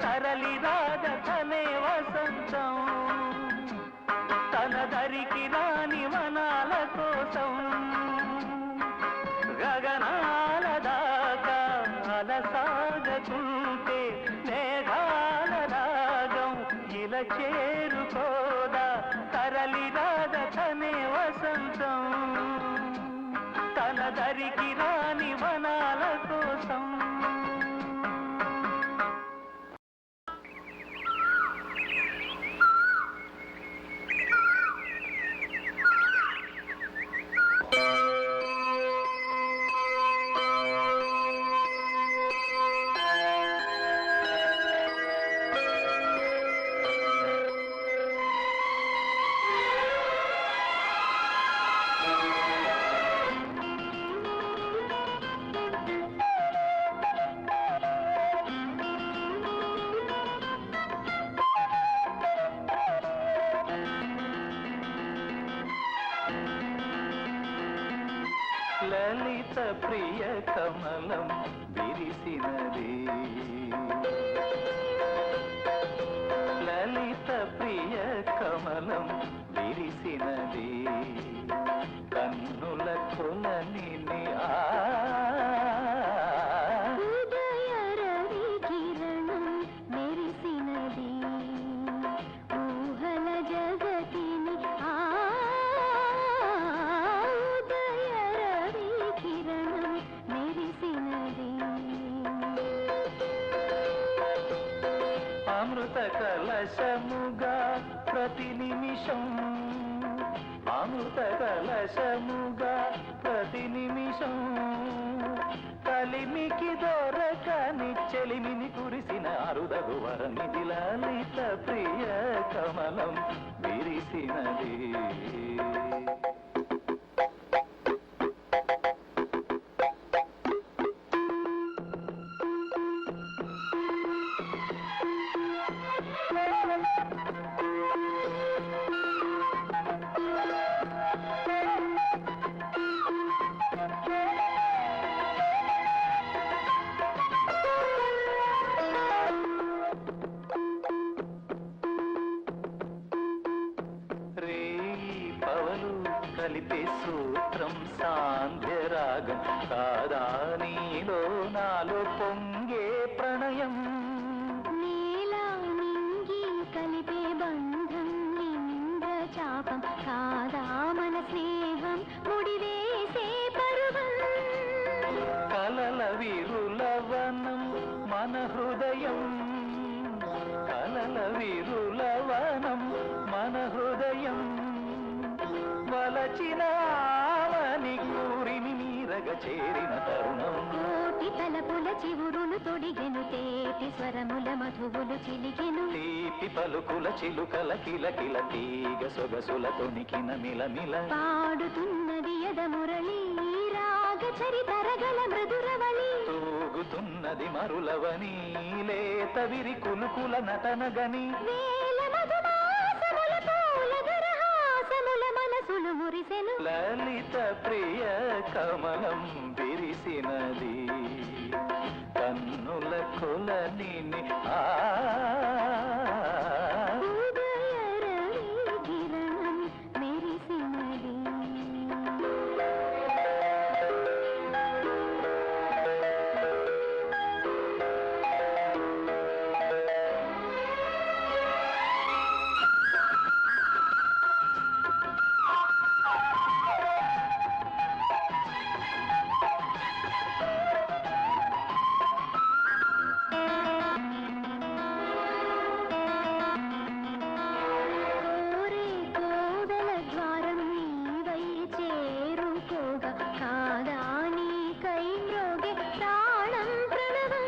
తరలి రాదతనే వసంతం తన దరికి రాని వనాల కోసం. గగనాల దాకా అలసాగకుంటే మేఘాల రాగం ఇలా చేరుకోదా. తరలి రాదతనే వసంతం తన దరికి రాని వనాల కోసం. లలిత ప్రియ కమలం విరిసినది లలిత ప్రియ కమలం విరిసినది కన్నుల కొలని ఉదయ రవి కిరణం మెరిసినది ఊహల జగతిని ఉదయ రవి కిరణం మెరిసినది అమృత కలశముగా ప్రతి నిమిషం అమృత కలశముగా ప్రతి నిమిషం కలిమికి దొరకని చెలిమిని కురిసిన అరుదగు వరమిది లలిత ప్రియ కమలం విరిసినది పవలు కలిపే సూత్రం సాంధ్యరాగం కాదా నీలో నాలో పొంగే ప్రణయం నీలా నింగి కలిపే బంధం నింద్ర చాపం కాదా మన స్నేహం ముడివేసే పరువం కలల విరులవనం మన హృదయం కలల విరులవనం మన హృదయం వలచిన ఆవని కూరిని నీరగ చేరిన తరుణం కోటి తలపుల చివురులు తొడిగెను తేటి స్వరముల మధువులు చిలికెను తీపి పలుకుల చిలుకల కిలకిల తీగ సొగసుల తొణికిన మిలమిల పాడుతున్నది యదమురళి రాగ చరితరగల మృదురవళి తూగుతున్నది మరులవని లేత విరి కులుకుల నటనగని వేల మధుమాసముల పూల దరహాసముల మనసులు మురిసెను లలిత ప్రియ కమలం విరిసినది కన్నుల కొలని ఉదయ రవి కిరణం మెరిసినది ఓరే కోవెల ద్వారం నీవై చేరుకోగా కాదా నీకై మ్రోగే ప్రాణం ప్రణవం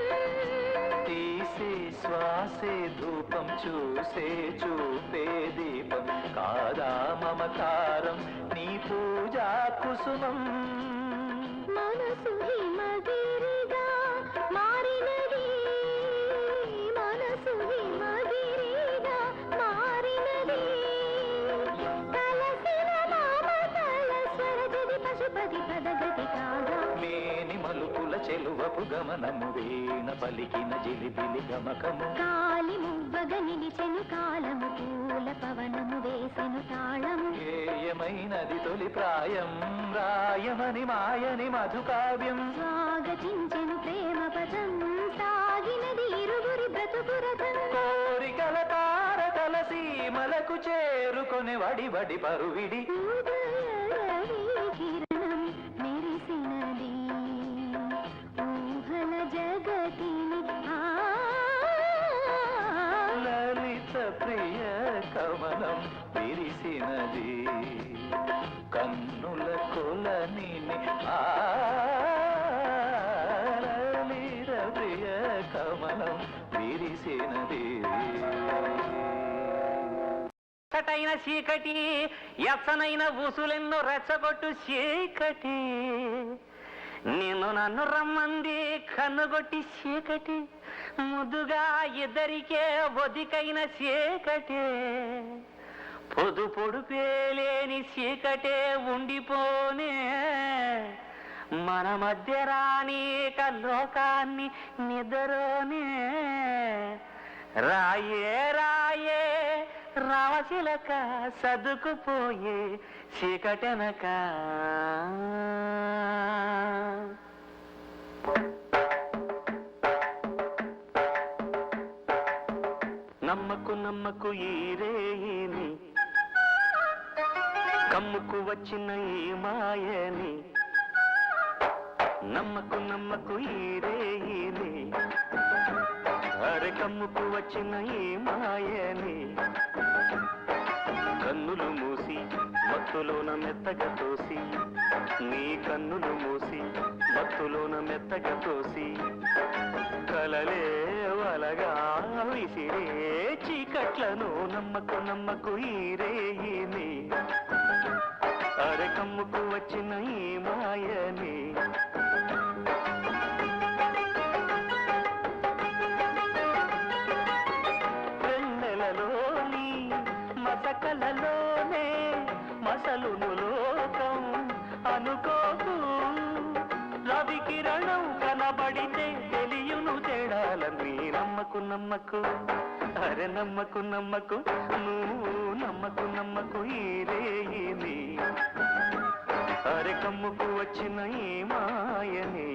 తీసే శ్వాసే ధూపం చూసే చూపే దీపం కాదా మమకారం నీ పూజా కుసుమం మనసు హిమగిరిగా మారినది మనసు హిమగిరిగా మారినది కలసిన మామతల స్వరజది పశుపతి పదగతి కాగా మేని మలుపుల చెలువపు గమనము వీణ పలికిన జిలిబిలి గమకము కాలి మువ్వగ నిలిచెను కాలము పూల పవనము వేసెను తాళము ఏయమైనది తొలి ప్రాయం రాయమని మాయని మధుకావ్యం స్వాగతించెను ప్రేమ పదం సాగినది ఇరువురి బ్రతుకురథం కోరికల తారకల సీమలకు చేరుకొని వడి వడి పరువిడి ఉదయ రవి కిరణం మెరిసినది ఊహల జగతిని లలిత ప్రియ కమలం విరిసినది కన్నుల కొలని లలిత ప్రియ కమలం విరిసినది చీకటైన చీకటి ఎచ్చనైన ఊసులెన్నో రెచ్చగొట్టు చీకటి నిన్ను నన్ను రమ్మంది కన్నుగొట్టి చీకటి ముద్దుగా ఇద్దరికే ఒదికైన చీకటే పొదు పొడుపేలేని చీకటే ఉండిపోనే మన మధ్య రాని లోకాన్ని నిద్రనే రాయే రాయే రామశిలక సదుకుపోయే చీకటెనక నమ్మకు నమ్మకు ఈ రేయిని కమ్ముకు వచ్చిన ఈ మాయని నమ్మకు నమ్మకు ఈ రేయిని అరే కమ్ముకు వచ్చిన ఈ మాయని కన్నులు మూసి మత్తులోన మెత్తగా తోసి నీ కన్నులు మూసి మత్తులోన మెత్తగా తోసి కలలే వలగా విసిరే చీకట్లను నమ్మకు నమ్మకు ఈ రేయిని అరే కమ్ముకు వచ్చిన ఈ మాయని వెన్నెలలోని మసకలలోనే మసలును లోకం అనుకోకు రవి కిరణం కనబడితే తెలియును తేడాలని నమ్మకు నమ్మకు అరే నమ్మకు నమ్మకు నువ్వు నమ్మకు నమ్మకు ఈ రేయిని అరే కమ్ముకు వచ్చిన ఈ మాయని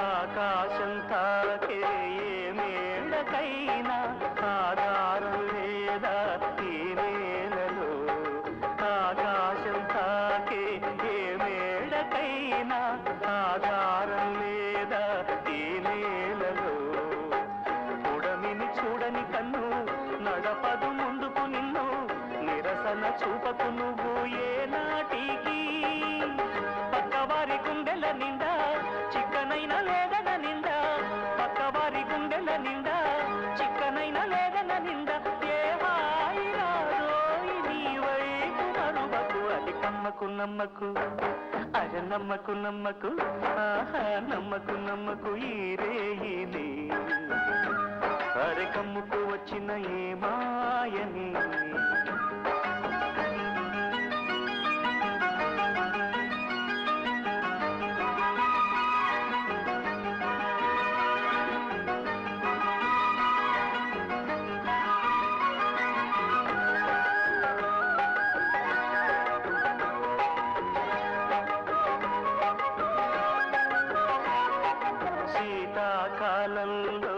ఆకాశం తాకే ఏ మేడకైనా ఆధారం లేదా ఈ నేలలో ఆకాశం తాకే ఏ మేడకైనా ఆధారం లేదా ఈ నేలలో పుడమిని చూడని కన్ను నడపదు ముందుకు నిన్ను నిరసన చూపకు నువ్వు ఏ నాటికి పక్కవారి గుండెల నిండా చిక్కనైన లేదన నిండా పక్కవారి గుండెల నిండా చిక్కనైన లేదన నిండా ఏ హాయిరారోయి నీ వైపు మరువకు అది కమ్మకు నమ్మకు అరే నమ్మకు నమ్మకు ఆహా నమ్మకు నమ్మకు ఈ రేయిని అరే కమ్ముకు వచ్చిన ఏ మాయని శీతాకాలంలో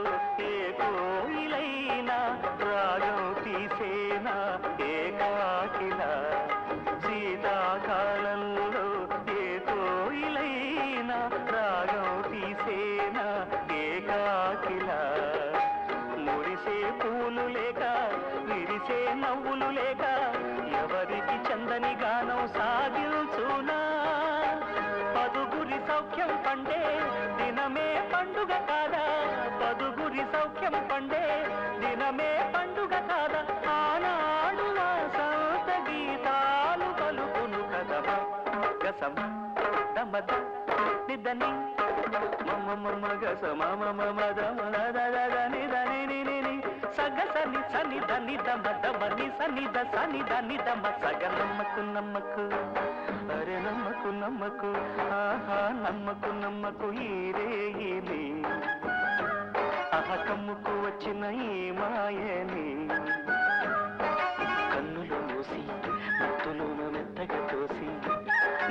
ఏ కోయిలైనా రాగం తీసేనా ఏకాకిలా శీతాకాలంలో ఏ కోయిలైనా రాగం తీసేనా ఏకాకిలా మురిసే పూలు లేక విరిసే నవ్వులు లేక ఎవరికి చందని గానం సాగించునా పదుగురి సౌఖ్యం పండే దినమే పండుగ కాదా పదుగురి సౌఖ్యం పండే దినమే పండుగ కాదా ఆనాడు వసంత గీతాలు పలుకును కదమా గసమ దమద నిదని మమ మమ గస మమ మమ దమదని దని ని సగసని సని దని దమ దమని సని ద సని దని దమ సగ నమ్మకు నమ్మకు అరే నమ్మకు నమ్మకు ఆహా నమ్మకు నమ్మకు ఈ రేయిని ఆహా కమ్ముకు వచ్చిన ఈ మాయని కన్నులు మూసి మత్తులోన మెత్తగా తోసి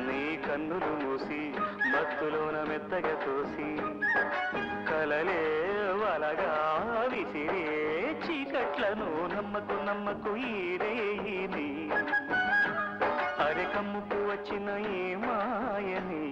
నీ కన్నులు మూసి మత్తులోన మెత్తగా తోసి కలలే వలగా విసిరే చీకట్లను నమ్మకు నమ్మకు ఈ రేయిని అరే కమ్ముకు వచ్చిన ఈ మాయని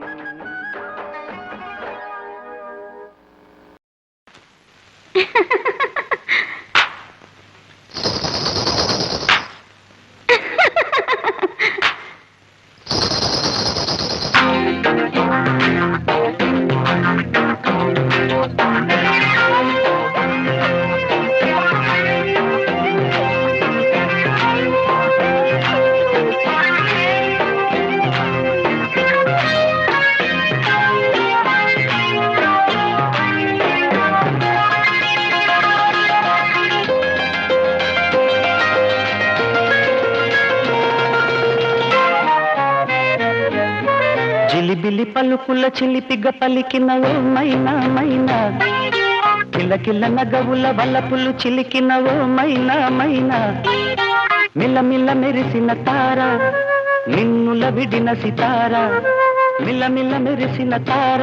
జిలిబిలి పలుకుల చిలిపిగ పలికిన ఓ మైనా మైనా, కిలకిల నగవుల వలపులు చిలికిన ఓ మైనా మైనా, మిలమిల మెరిసిన తార నిన్నుల విడిన సితార, మిలమిల మెరిసిన తార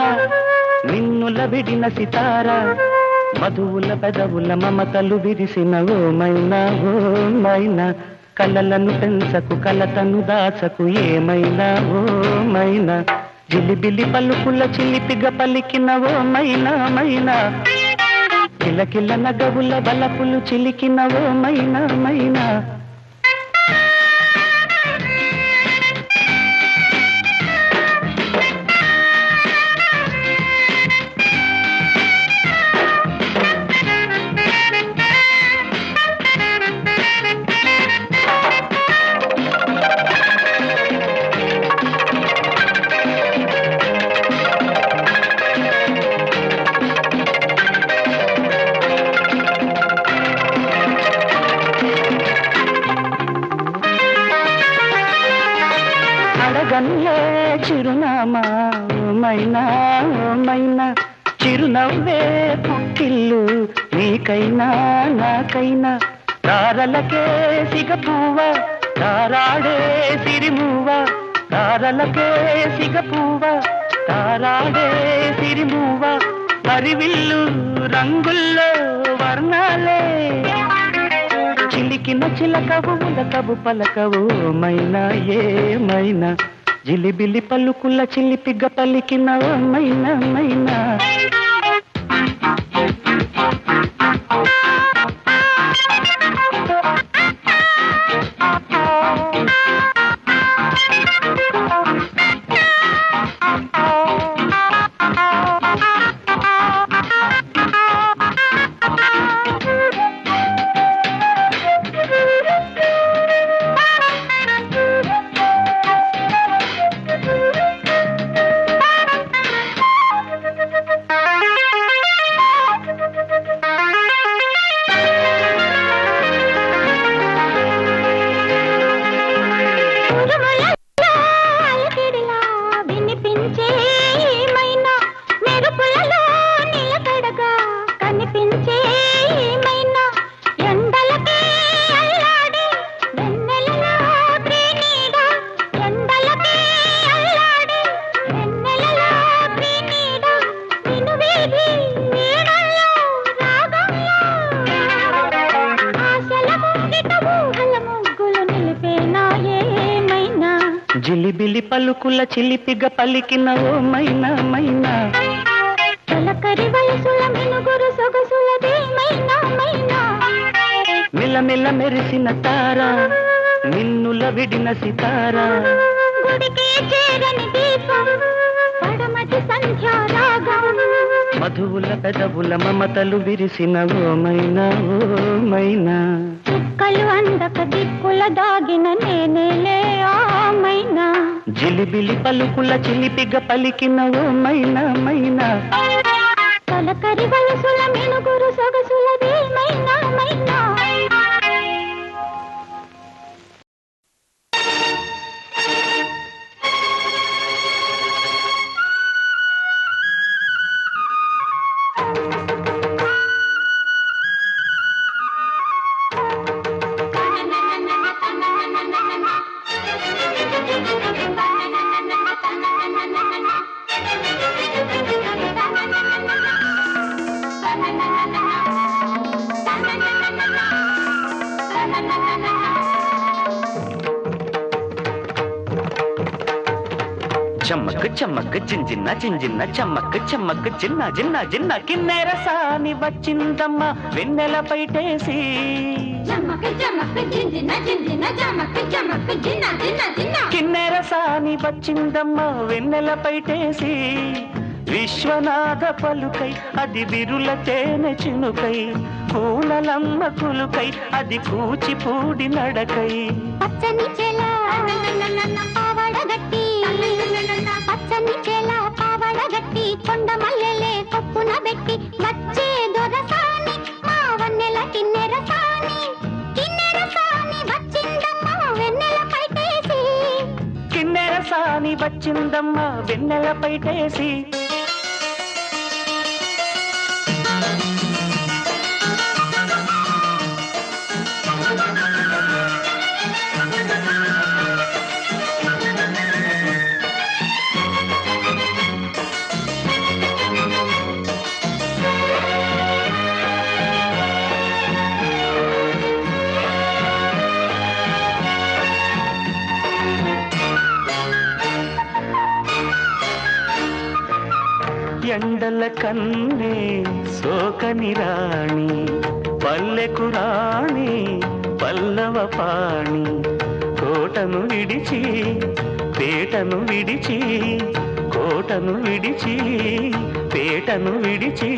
నిన్నుల విడిన సితార, మధువుల పెదవుల మమతలు విరిసిన ఓ మైనా ఓ మైనా, కలలను పెంచకు కలతను దాచకు ఏమైనా ఓ మైనా, జిలిబిలి పలుకుల చిలిపిగ పలికిన ఓ మైనా మైనా, కిలకిల నగవుల బలపులు చిలికిన ఓ మైనా మైనా. అడగన్లే చిరునామా ఓ మైనా ఓ మైనా, చిరునవ్వే పుట్టిల్లు నీకైనా నాకైనా, తారలకే సిగపువ్వ తారాడే సిరిమువ్వ, తారలకే సిగపువ్వ తారాడే సిరిమువ్వ, పరివిల్లు రంగుల్లో వర్ణాలే, చిలికిన చిలకవు ఉలకవు పలకవు మైనా ఏమైనా, జిలిబిలి పలుకుల చిలిపిగ పలికిన ఓ మైనా మైనా. జిలిబిలి పలుకుల చిలిపిగ పలికిన ఓ మైనా మైనా, తలకరి వయసుల మినుగురు సొగసులదే మైనా మైనా, మిలమిల మెరిసిన తార నిన్నుల విడిన సితార, గుడికి చేరని దీపం పడమటి సంధ్యా రాగం, మధువుల పెదవుల మమతలు విరిసిన ఓ మైనా ఓ మైనా, చుక్కలు అందక దిక్కుల దాగిన నేనేలే ఆ మైనా, జిలిబిలి పలుకుల చిలిపిగ పలికిన ఓ మైనా మైనా, తలకరి వయసుల మినుగురు సొగసులదే మైనా మైనా. చమ్మక్ చమ్మక్ జింజిన్న జింజిన్న చమ్మక్ చమ్మక్ జిన్న జిన్న జిన్న, కిన్నెర సాని వచ్చిందమ్మ వెన్నెల పైటేసి, కిన్నెర సాని వచ్చిందమ్మ వెన్నెల పైటేసి, విశ్వనాథ పలుకై అది విరుల తేనె చినుకై, పూలలమ్మ కులుకై అది కూచిపూడి నడకై, పచ్చని చెల పావడగట్టి పచ్చని చెల పావడగట్టి, కొండ మల్లెలే కొప్పున పెట్టి, వచ్చే దొరసాని మా వన్నెల కిన్నెర సాని, కిన్నెర సాని వచ్చిందమ్మ వెన్నెల పైటేసి, కిన్నెర సాని వచ్చి వచ్చిందమ్మా వెన్నెల పైటేసి. ఎండల కన్నే సోకని రాణి పల్లెకు రాణి పల్లవ పాణి కోటను విడిచి పేటను విడిచి కోటను విడిచి పేటను విడిచి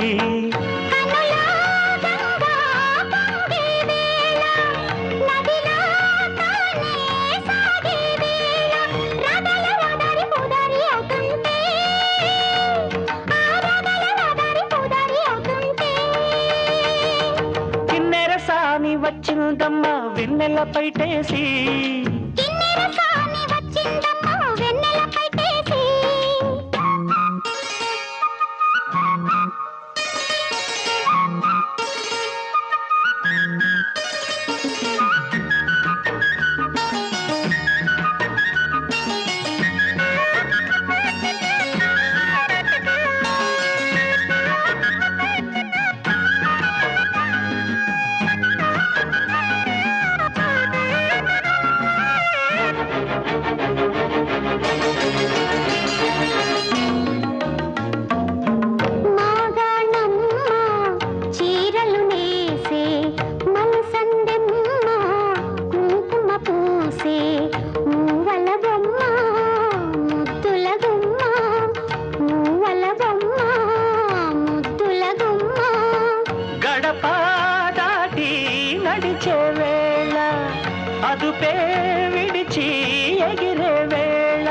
వచ్చిందమ్మా వెన్నెల పైటేసి. అదుపే విడిచి ఎగిరే వేళ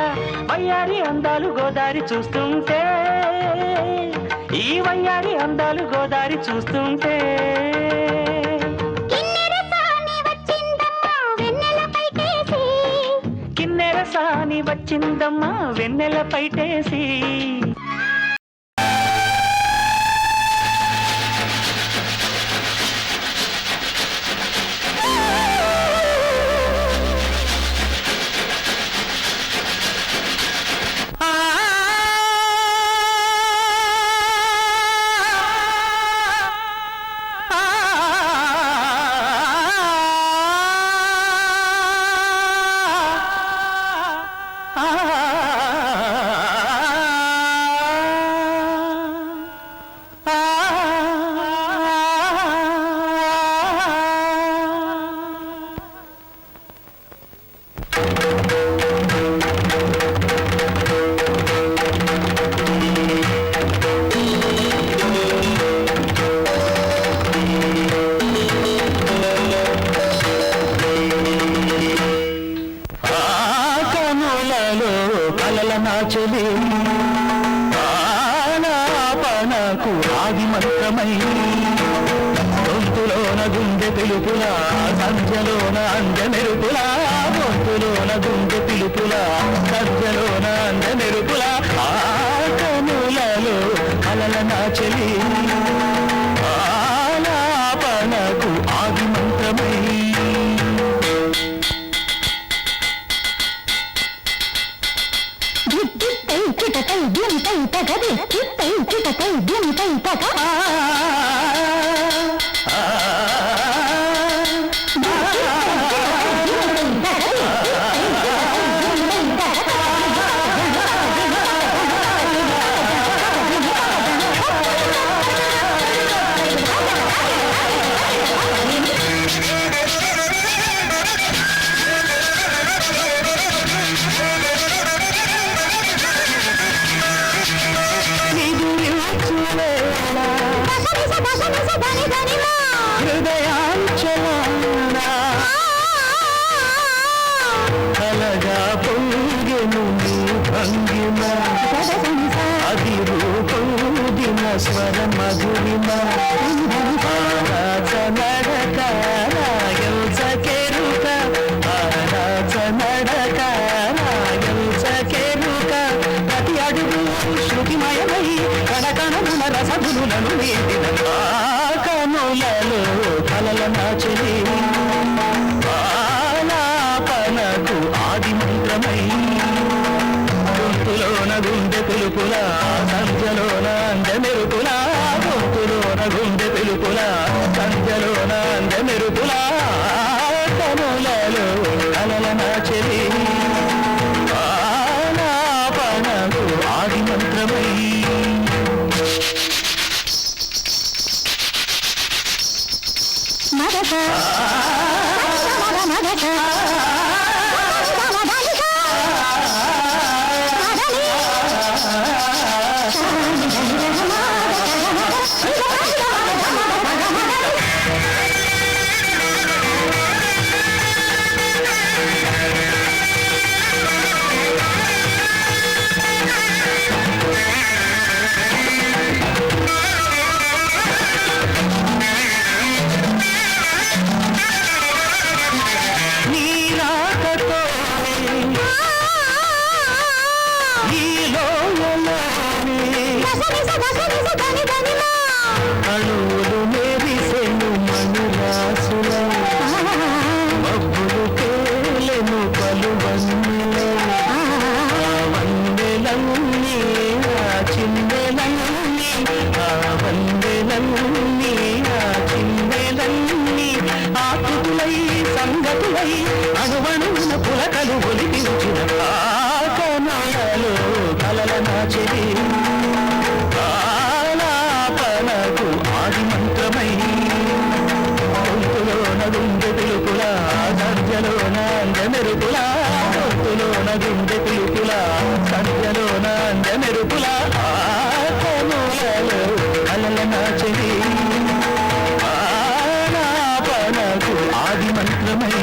వయ్యారి అందాలు గోదారి చూస్తుంటే, ఈ వయ్యారి అందాలు గోదారి చూస్తుంటే కిన్నెర సాని వచ్చిందమ్మా వెన్నెల పైటేసి. చెలి ఆలాపనకు ఆది మంత్రమై గొంతులోన గుండె పిలుపుల సంధ్యలోన అంద మెరుపుల గొంతులోన గుండె పిలుపుల సంధ్యలోన అంద మెరుపుల ఆ కనులలో అలల నా చెలి ఆలాపనకు ఆది మంత్రమై కలగా పొంగెను భంగిమ అది రూపొందిన స్వర మధురిమ ఆరాధ నడక రాయల్చకెరుక ఆరాధ నడక రాయల్చకెరుక పిలుపుల సంధ్యలోన మెరుపుల కనులలో కలల నాచెలి ఆలాపనకు ఆది మంత్రమై అణువులు మెరిసెను మణురాసుల మబ్బులు తేలెను పలువన్నెలై వందెలన్నీ చిన్నెలన్నీ వందెలన్నీ చిన్నెలన్నీ ఆకుతులై సంగతులై అణువణువున పులకలు ఒలిపించిన కనలలో కలల నాచెలి ఆలాపనకు ఆది మంత్రమై గొంతులోన గుండె పిలుపుల సంధ్యలోన మెరుపుల గొంతులోన గుండె పిలుపుల సంధ్యలోన మెరుపుల కనులలో కలల నాచెలి ఆలాపనకు ఆది మంత్రమై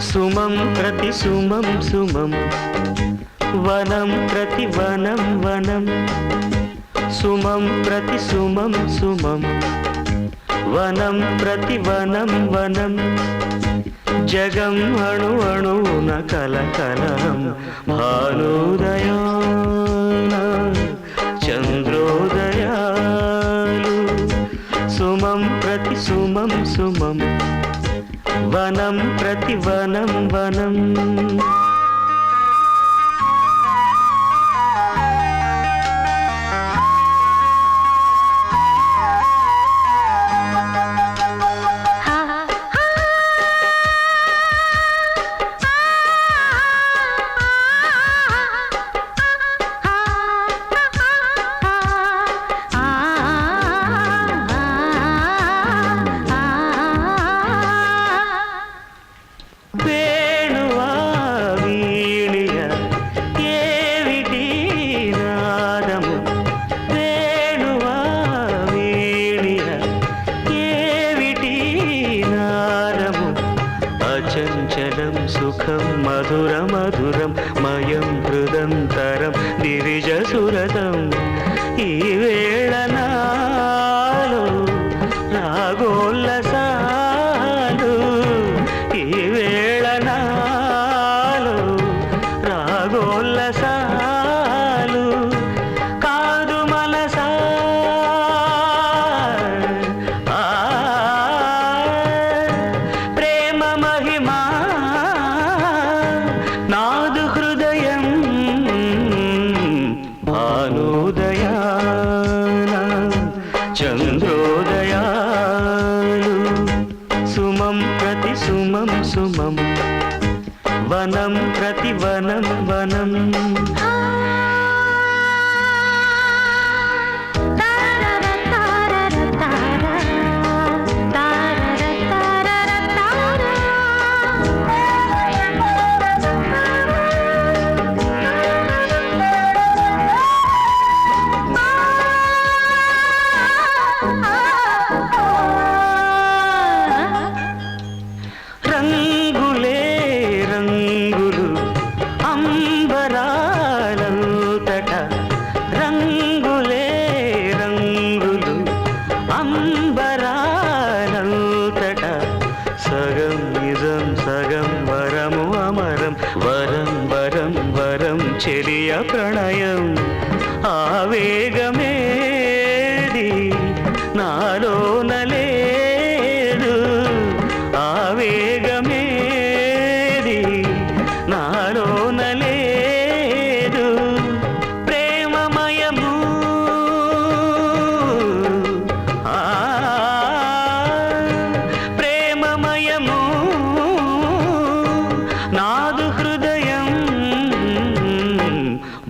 సుమం ప్రతి సుమం సుమం వనం ప్రతి వనం వనం సుమం ప్రతి సుమం సుమం వనం ప్రతి వనం వనం జగం అణు అణువున కలకలం భానుదయాన చంద్రోదయాలు సుమం ప్రతి సుమం సుమం వనం ప్రతి వనం వనం అచంచలం సుఖం మధుర మధురం మయం హృదంతరం దివిజ సురతం ఈ వేళ నాలో రాగోల్లసాలు ఈ వేళ నాలో రాగోల్లసాలు కాదు మనసా ప్రేమ మహిమా నాదు హృదయం భానుదయాన చంద్రోదయాలు సుమం ప్రతి సుమం సుమం వనం ప్రతి వనం వనం రంగులే రంగులు అమ్మ అంబరాలంతట రంగులే రంగులు అంబరాలంతట సగం నిజం సగం వరము అమరం వరం వరం వరం చెలియ ప్రణయం ఆవేగమేది నాలోన లేదు ఆవేగమేది నాలోన లేదు ప్రేమమయము ప్రేమమయము నాదు హృదయం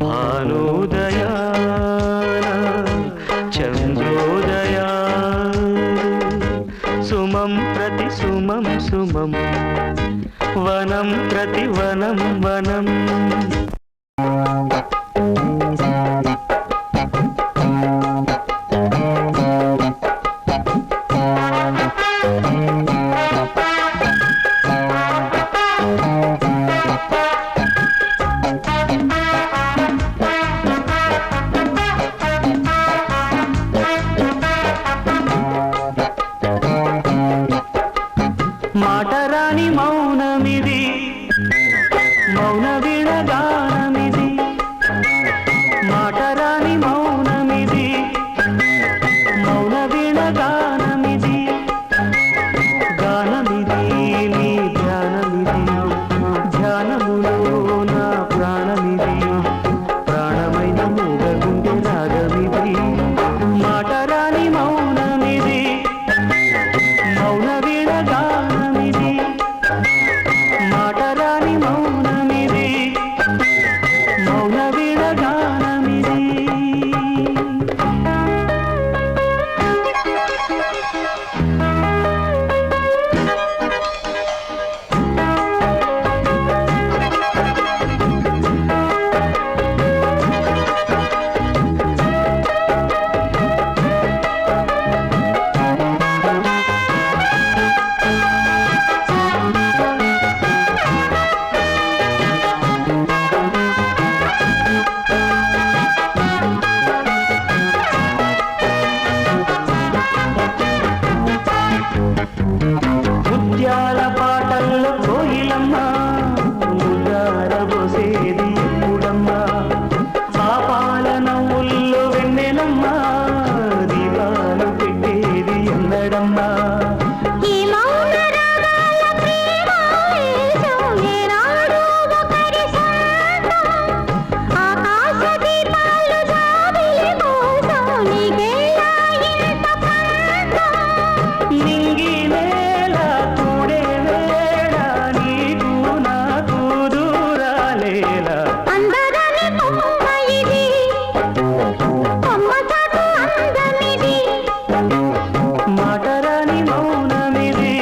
భానుదయాన చంద్రోదయా సుమం ప్రతి సుమం సుమం వనం ప్రతి వనం వనం మాటరాని మౌనమిది మౌన విడగానమిది మాటరాని మౌనమిది మౌన విడగానమిది గానమిది నీ ధ్యానమిది ధ్యానములో నా ప్రాణమిది ప్రాణమైన మూగగుండె రాగమిది మాటరాని మౌనమిది మౌన విడగానమిది మాటరాని మౌనమిది మౌన విడగానమిది ముత్యాల పాటల్లో కోయిలమ్మ ముద్దారబోసేది ఎప్పుడమ్మా ఆ పాల నవ్వుల్లో వెన్నెలమ్మ దీపాలు పెట్టేది ఎన్నడమ్మా ఈ మౌన రాగాల ప్రేమావేశం ఏనాడో ఒకరి సొంతం. ఆకాశ దీపాలు జాబిలి కోసం నీకేలా ఇంత పంతం? నింగి నేల కూడే వేళ నీకు నాకు దూరాలేలా అందరని కొమ్మ ఇది కొమ్మ చాటు అందమిది మాటరాని మౌనమిది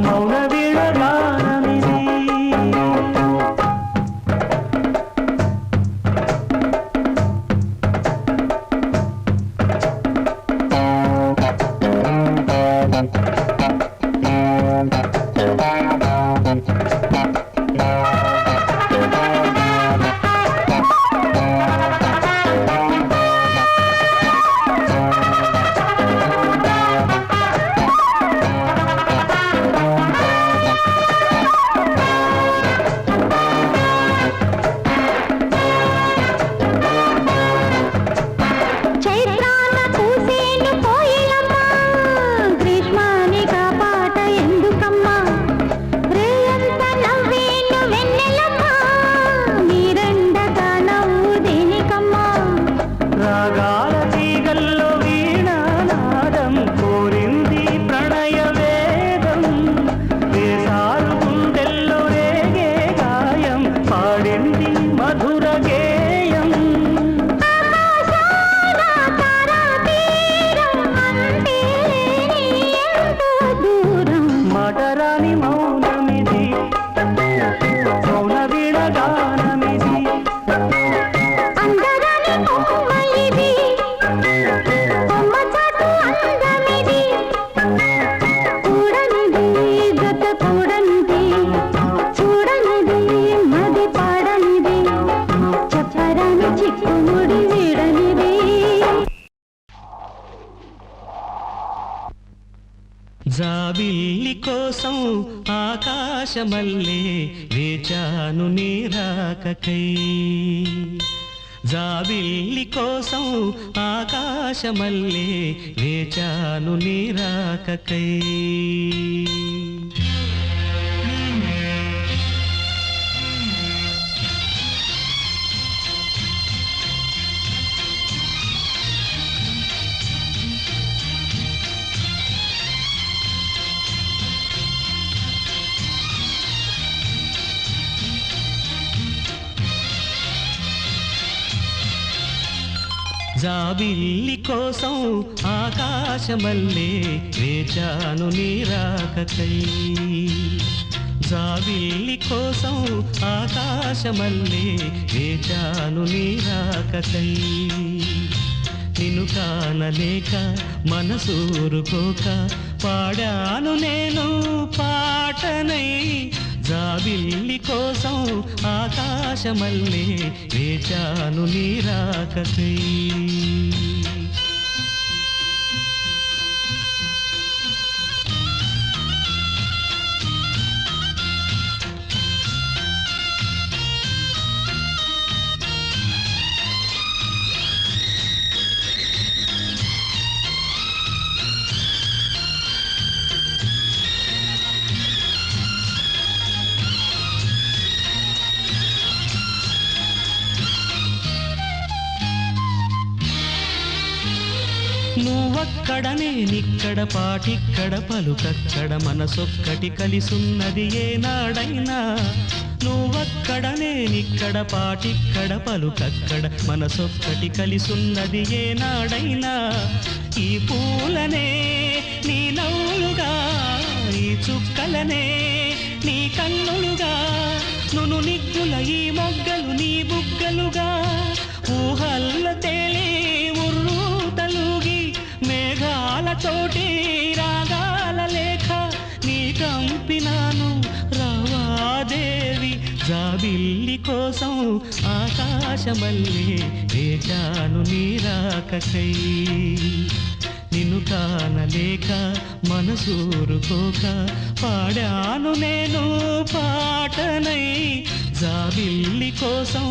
మౌన విడగానమిది చైత్రాన పూసేను కోయిలమ్మ గ్రీష్మాని కాపాట ఎందుకమ్మా రేయంత నవ్వేను వెన్నెలమ్మ నీరెండగా నవ్వు దేనికమ్మా రాగాల తీగల్లో వీణానాదం కోరింది ప్రణయ వేగం వేసారు గుండెల్లో రేగే గాయం పాడింది మధుర గేయం ఆకాశాన తారా తీరం అంటే లేని ఎంతో దూరం మాటరాని మౌనమిది మౌన విడగానమిది అందరని కొమ్మ ఇది కొమ్మ చాటు అందమిది కూడనిది జత కూడనిది చూడనిది మది ఆకాశమల్లే వేచాను నీ రాకకై జాబిల్లి కోసం ఆకాశమల్లే వేచాను నీ రాకకై జాబిల్లి కోసం ఆకాశమల్లే వేచాను నీ రాకకై జాబిల్లి కోసం ఆకాశమల్లే వేచాను నీ రాకకై నిన్ను కానలేక మనసూరుకోక పాడాను నేను పాటనై జాబిల్లి కోసం ఆకాశమల్లే వేచాను నీ రాకకై నువ్వక్కడ నేనిక్కడ పాటిక్కడ పలుకక్కడ మనసొక్కటి కలిసున్నది ఏనాడైనా నువ్వక్కడ నేనిక్కడ పాటిక్కడ పలుకక్కడ మనసొక్కటి కలిసున్నది ఏనాడైనా ఈ పూలనే నీ నవ్వులుగా ఈ చుక్కలనే నీ కన్నులుగా నును నిగ్గుల ఈ మొగ్గలు నీ బుగ్గలుగా ఊహల్ల తేలి ఉర్రు తలుగి మేఘాలతోటి రాగాల లేఖ నీ కంపినాను రావాదేవి జాబిల్లి కోసం ఆకాశమల్లే వేచాను నీ రాకకై నిన్ను కానలేక మనసూరుకోక పాడాను నేను పాటనై జాబిల్లి కోసం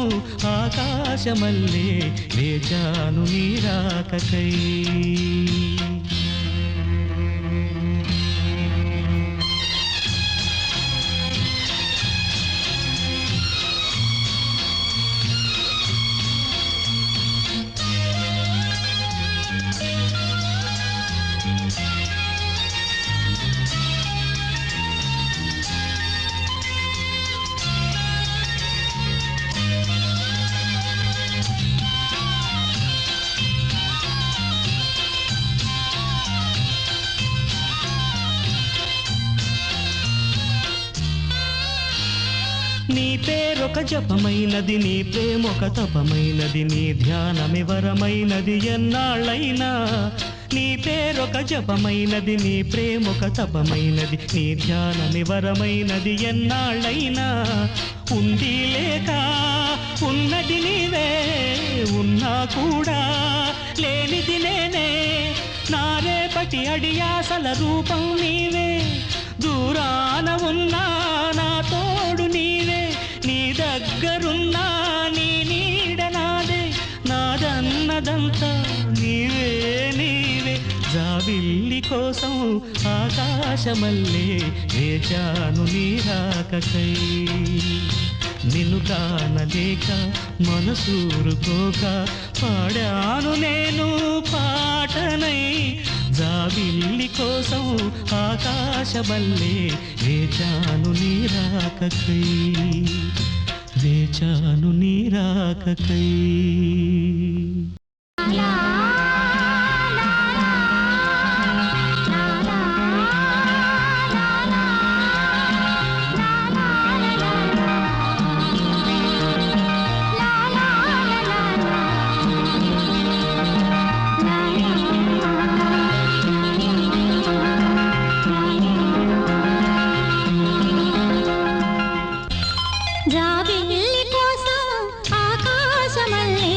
ఆకాశమల్లే వేచాను నీ రాకకై నీ పేరొక జపమైనది నీ ప్రేమొక తపమైనది నీ ధ్యానమివరమైనది ఎన్నాళ్ళైనా నీ పేరొక జపమైనది నీ ప్రేమొక తపమైనది నీ ధ్యానమివరమైనది ఎన్నాళ్ళైనా ఉంది లేక ఉన్నది నీవే ఉన్నా కూడా లేనిది నేనే నా రేపటి అడియాసల రూపం నీవే దూరాన ఉన్నా నా తోడు నీవే నీ దగ్గరున్నా నీ నీడ నాదే నాదన్నదంతా నీవే నీవే జాబిల్లి కోసం ఆకాశమల్లే వేచాను నీ రాకకై నిన్ను కానలేక మనసూరుకోక పాడాను నేను పాటనై జాబిల్లి కోసం ఆకాశమల్లే వేచాను నీ రాకకై వేచాను నీ రాకకై జాబిల్లి కోసం ఆకాశమల్లే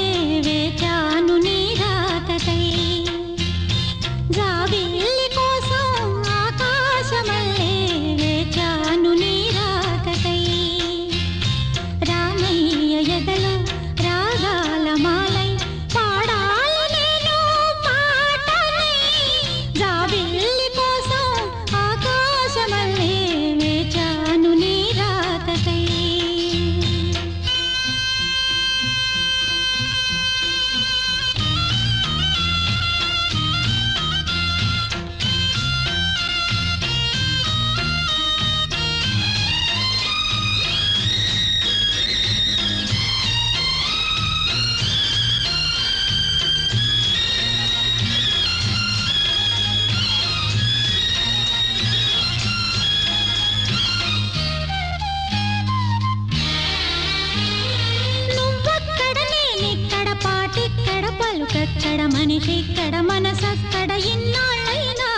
పలుకక్కడ మనిషిక్కడ మనసక్కడ ఇన్నాళ్ళైనా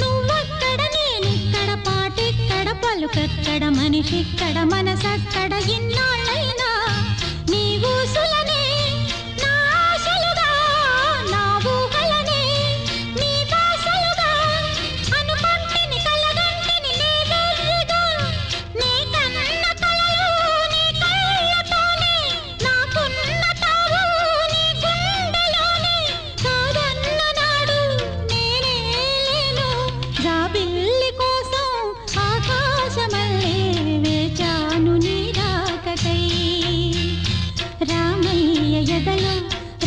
నువ్వక్కడ నేనిక్కడ పాటిక్కడ పలుకక్కడ మనిషిక్కడ మనసక్కడ ఇన్నాళ్ళైనా నీ ఊసులనే నా ఆశలుగా నా ఊహలనే నీ దాసలుగా అనుకుంటిని కలగంటిని నీ వెర్రిగా నీ కన్న కలలు నీ కళ్ళతోనే నాకున్న తావు నీ గుండెలోనే కాదన్న నాడు నేనే లేను జాబిల్లి కోసం ఆకాశమల్లే వేచాను నీ రాకకై రామయ్య ఎదలో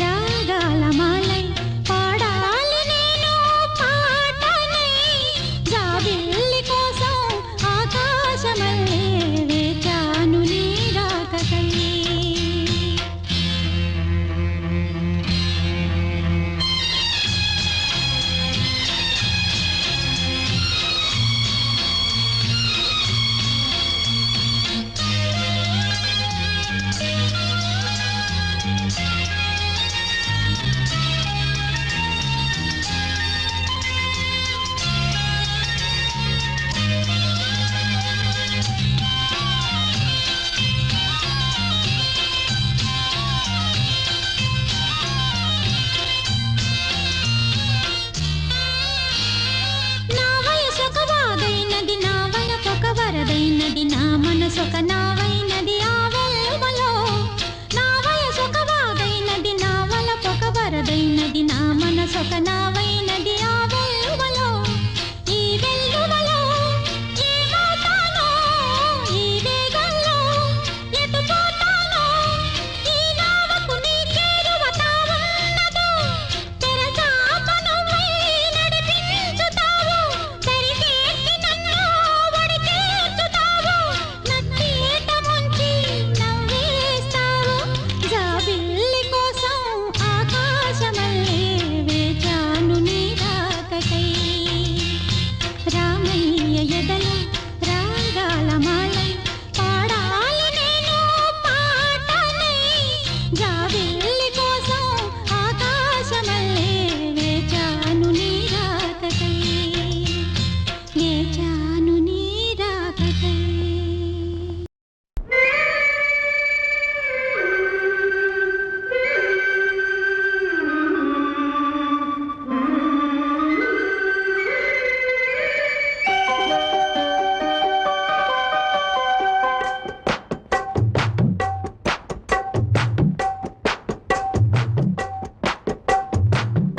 రాగాల మాలై పాడాలి నేను పాటనై జాబిల్లి కోసం ఆకాశమల్లే వేచాను నీ రాకకై నా వయసొక వాగైనది నా వలపొక వరదైనది నా మనసొక నావైనది ఆ వెల్లువలో నా వయసొక వాగైనది నా వలపొక వరదైనది నా మనసొక నావైనది ఆ వెల్లువలో ఈ వెల్లువలో ఏమవుతానో ఈ వేగంలో ఎటు పోతానో ఈ నావకు నీ చేరువ తావున్నదో తెరచాప నువ్వై నడిపించుతావు సరిచేసి నన్ను ఒడి చేర్చుతావు నట్టేట ముంచి నవ్వేస్తావు జాబిల్లి కోసం ఆకాశమల్లే వేచాను నీ రాకకై రామయ్య ఎదలో రాగాల మాలై పాడాలి నేను పాటనై జాబిల్లి కోసం ఆకాశమల్లే వేచాను నీ రాకకై వేచాను నీ రాకకై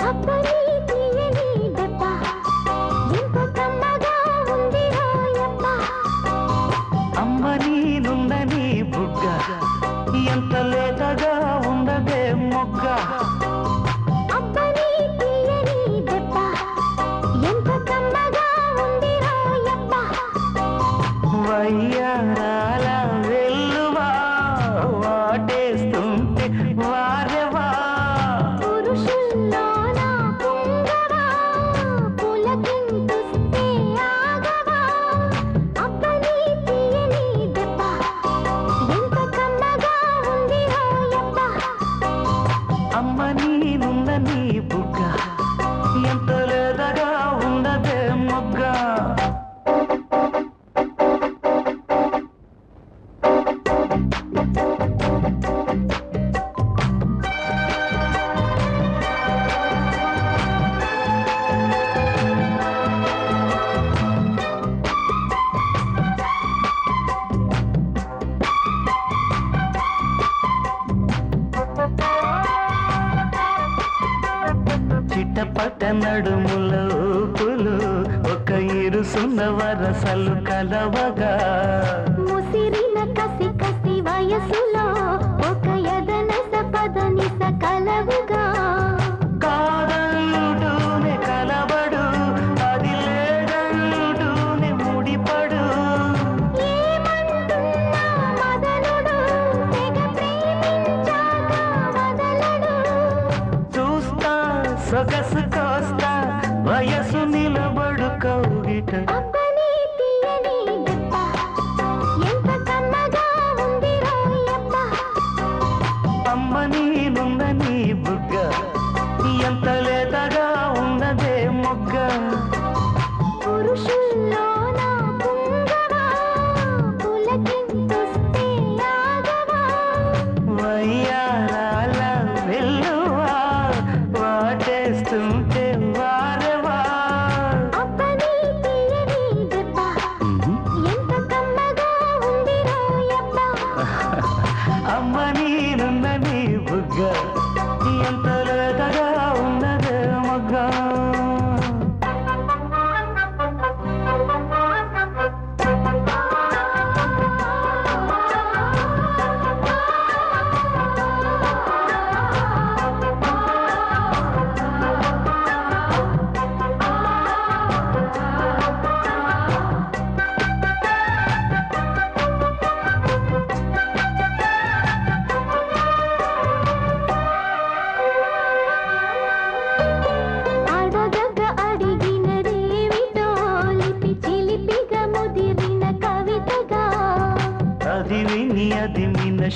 అబ్బని తీయని దెబ్బ ఎంత కమ్మగా ఉంది రోయప్ప అమ్మ నీనుందని బుగ్గ ఎంత లేతగా ఉండదే మొగ్గ అబ్బని తీయని దెబ్బ ఎంత కమ్మగా ఉంది రోయప్ప వయ్యారాల వెల్లువా వాటేస్తుంటే వారెవా పురుషుల్లోన పొంగవా పులకింతుస్తే ఆగవా అబ్బని తీయని దెబ్బ ఎంత కమ్మగా ఉంది రోయప్ప అమ్మ నీనుందని బుగ్గ ఎంత లేతగా ఉండదే మొగ్గ చిట్టపట్ట నడుముల ఊపులు ఒక ఇరుసున్న వరసలు కలవగా ముసిరిన కసి కసి వయసులో ఒక ఎదనస పదనిస కలవుగా కాదంటూనే కలబడు అది లేదంటూనే ముడిపడు ఏమంటున్నా మదనుడు తెగ ప్రేమించాక వదలడు చూస్తా సొగసు కోస్తా వయసు నిలబడు కౌగిట అబ్బని తీయని దెబ్బ ఎంత కమ్మగా ఉంది రోయప్ప అమ్మ నీనుందని బుగ్గ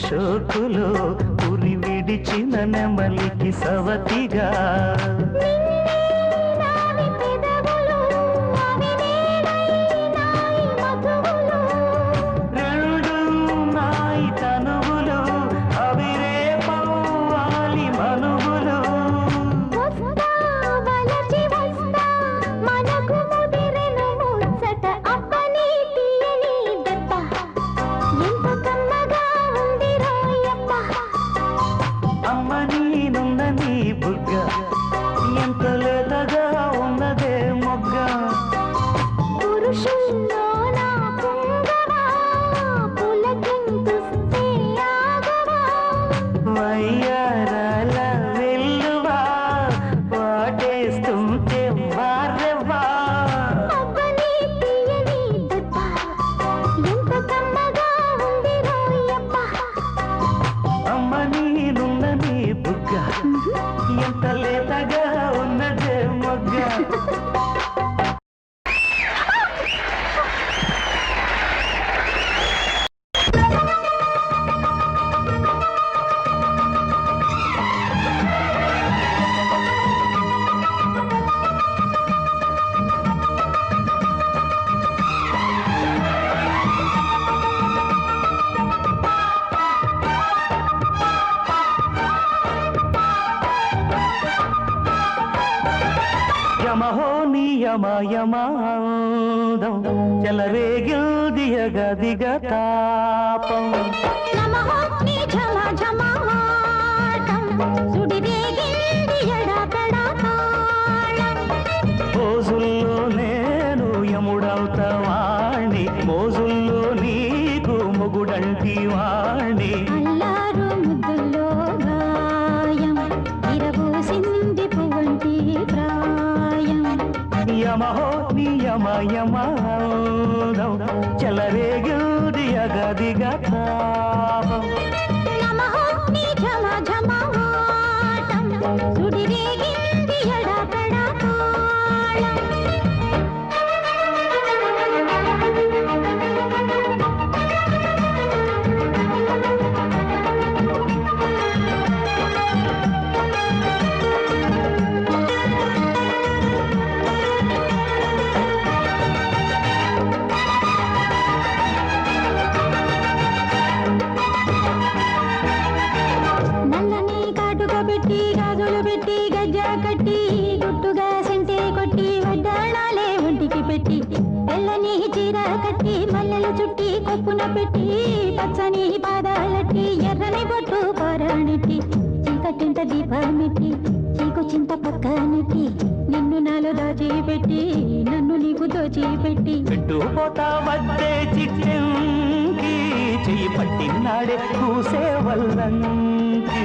షోకులో ఉరి విడిచిన నెమలికి సవతిగా నావి పెదవులు అవి నేనైనాయి మధువులు రెండు నాయి తనువులు అవి రేపవ్వాలి మనువులు వస్తా వలచి వస్తా మనకు ముదిరెను ముచ్చట అప్పని తీయని దెబ్బ ఎంత కమ్మగా ఉంది రోయప్ప అమ్మ నీనున్న నీ బుగ్గ ఎంత లేతగా ఉన్నదే మొగ్గ పురుషుల్లో నా పుంగవా పులకింతుస్తే ఆగవా వయ్యారాల వెల్లువా వాటేస్తుంటే వారెవ్వా అప్పని తీయని దెబ్బ ఎంత కమ్మగా ఉంది రోయప్ప అమ్మ నీనున్న నీ బుగ్గ ఎంత లేతగా ఉన్నదే మొగ్గ యమహో నియమయమాదం చెలరేగిల్దియగదిగ తాపం నమః నీ ఝమ ఝమాటం సుడిరేగింది ఎడతడా తాళం రోజుల్లో నేను యముడవుతా వాణ్ణి మోజుల్లో నీకు మొగుడంటి వాణ్ణి అల్లారు ముద్దుల్లో గాయం ఇరబూసింది పువ్వంటి ప్రాయం యమహో నియమయమాదం చెలరేగిల్దియగదిగ తాపం నమః నీ ఝమ ఝమాటం సుడిరేగింది ఎడతడా తాళం నల్లని కాటుక పెట్టి గాజులు పెట్టి గజ్జా కట్టి గుట్టుగా సెంటే కొట్టి వడ్డాణాలే ఒంటికి పెట్టి తెల్లని చీర కట్టి మల్లెలు చుట్టి కొప్పున పెట్టి పచ్చని పాదాలట్టి ఎర్రని బొట్టు పారాణిట్టి చీకటింట దీపాలెట్టి చీకు చింత పక్కనెట్టి నిన్ను నాలో దాచిపెట్టి నన్ను నీకు దోచిపెట్టి పెట్టుపోతా వద్దే చిక్కి చెయ్యి పట్టినాడే కూసే వల్లంకి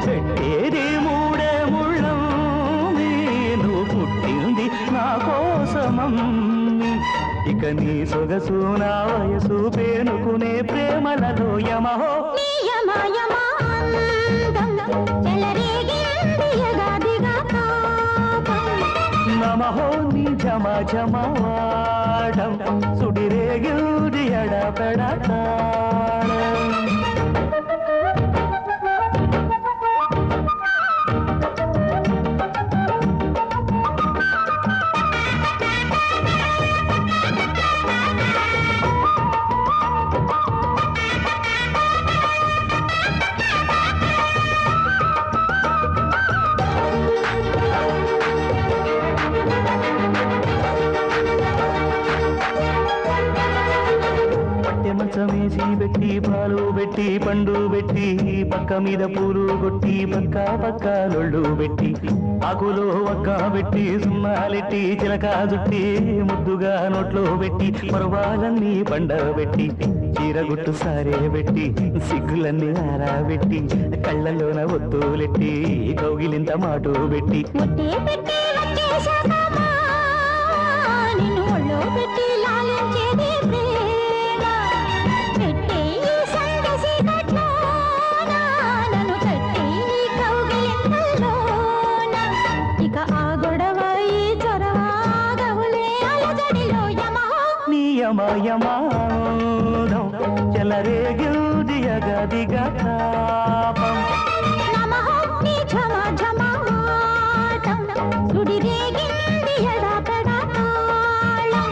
పెట్టేది మూడే ముళ్ళం నేను పుట్టింది నా కోసమమ్మి ఇక నీ సొగసు నా వయసు పేనుకునే ప్రేమలలో యమహో నియమయమాందం చెలరేగింది యగాదిగా తాపం నమహో నీ జమ జమవాడం సుడిరేగిల్ది ఎడపెడతాడం మంచమేసి పెట్టి పాలు పెట్టి పండు పెట్టి పక్క మీద పూలు కొట్టి పక్క పక్క లొళ్ళు పెట్టి ఆకులో ఒక్క పెట్టి సున్నాలెట్టి చిలక చుట్టి ముద్దుగా నోట్లో పెట్టి మరువాలన్నీ పండబెట్టి చీరగుట్టు సారే పెట్టి సిగ్గులన్నీ ఆరాబెట్టి కళ్ళలోన ఒత్తులెట్టి కౌగిలింత మాటు పెట్టి ముట్టే పెట్టి వచ్చేశాకమ్మా నిన్ను ఒళ్ళో పెట్టి లాలించేది ప్రేమ పెట్టే ఈ సంగసి కట్లోన నన్ను కట్టి ఈ కౌగిలింతల్లోన ఇక ఆ గొడవ ఈ చొరవ గవులే అలజడిలో యమహో నియమయమాదం చెలరేగిల్ది అగదిగా తాపం నమః నీ ఝమ ఝమాటం సుడి రేగింది ఎడాపెడా తాళం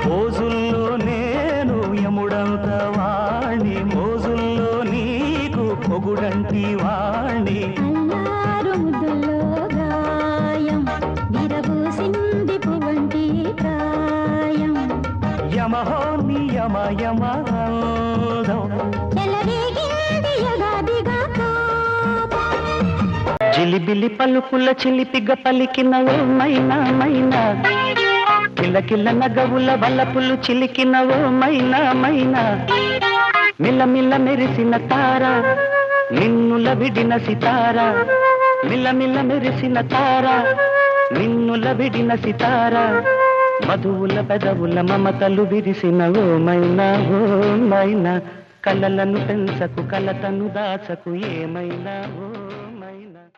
మోజుల్లో నేను యముడంత వాణ్ణి మోజుల్లో నీకు పొగుడంటి వాణ్ణి అల్లారు ముద్దుల్లో గాయం విరబూసింది పువ్వంటి ప్రాయం యమహో నీ యమ యమ అందం చెలరేగింది ఎగాదిగా తాపం జిలిబిలి పలుకుల చిలిపిగ పలికిన ఓ మైనా మైనా కిలకిల నగవుల వల్లపులు చిలికిన ఓ మైనా మైనా మిల్లమిల్ల మెరిసిన తార నిన్నుల విడిన సితార మిల్లమిల్ల మెరిసిన తార నిన్నుల విడిన సితార మధువుల పెదవుల మమతలు విరిసిన ఓ మైనా కలలను పెంచకు కలతను దాచకు ఏమైనా ఓ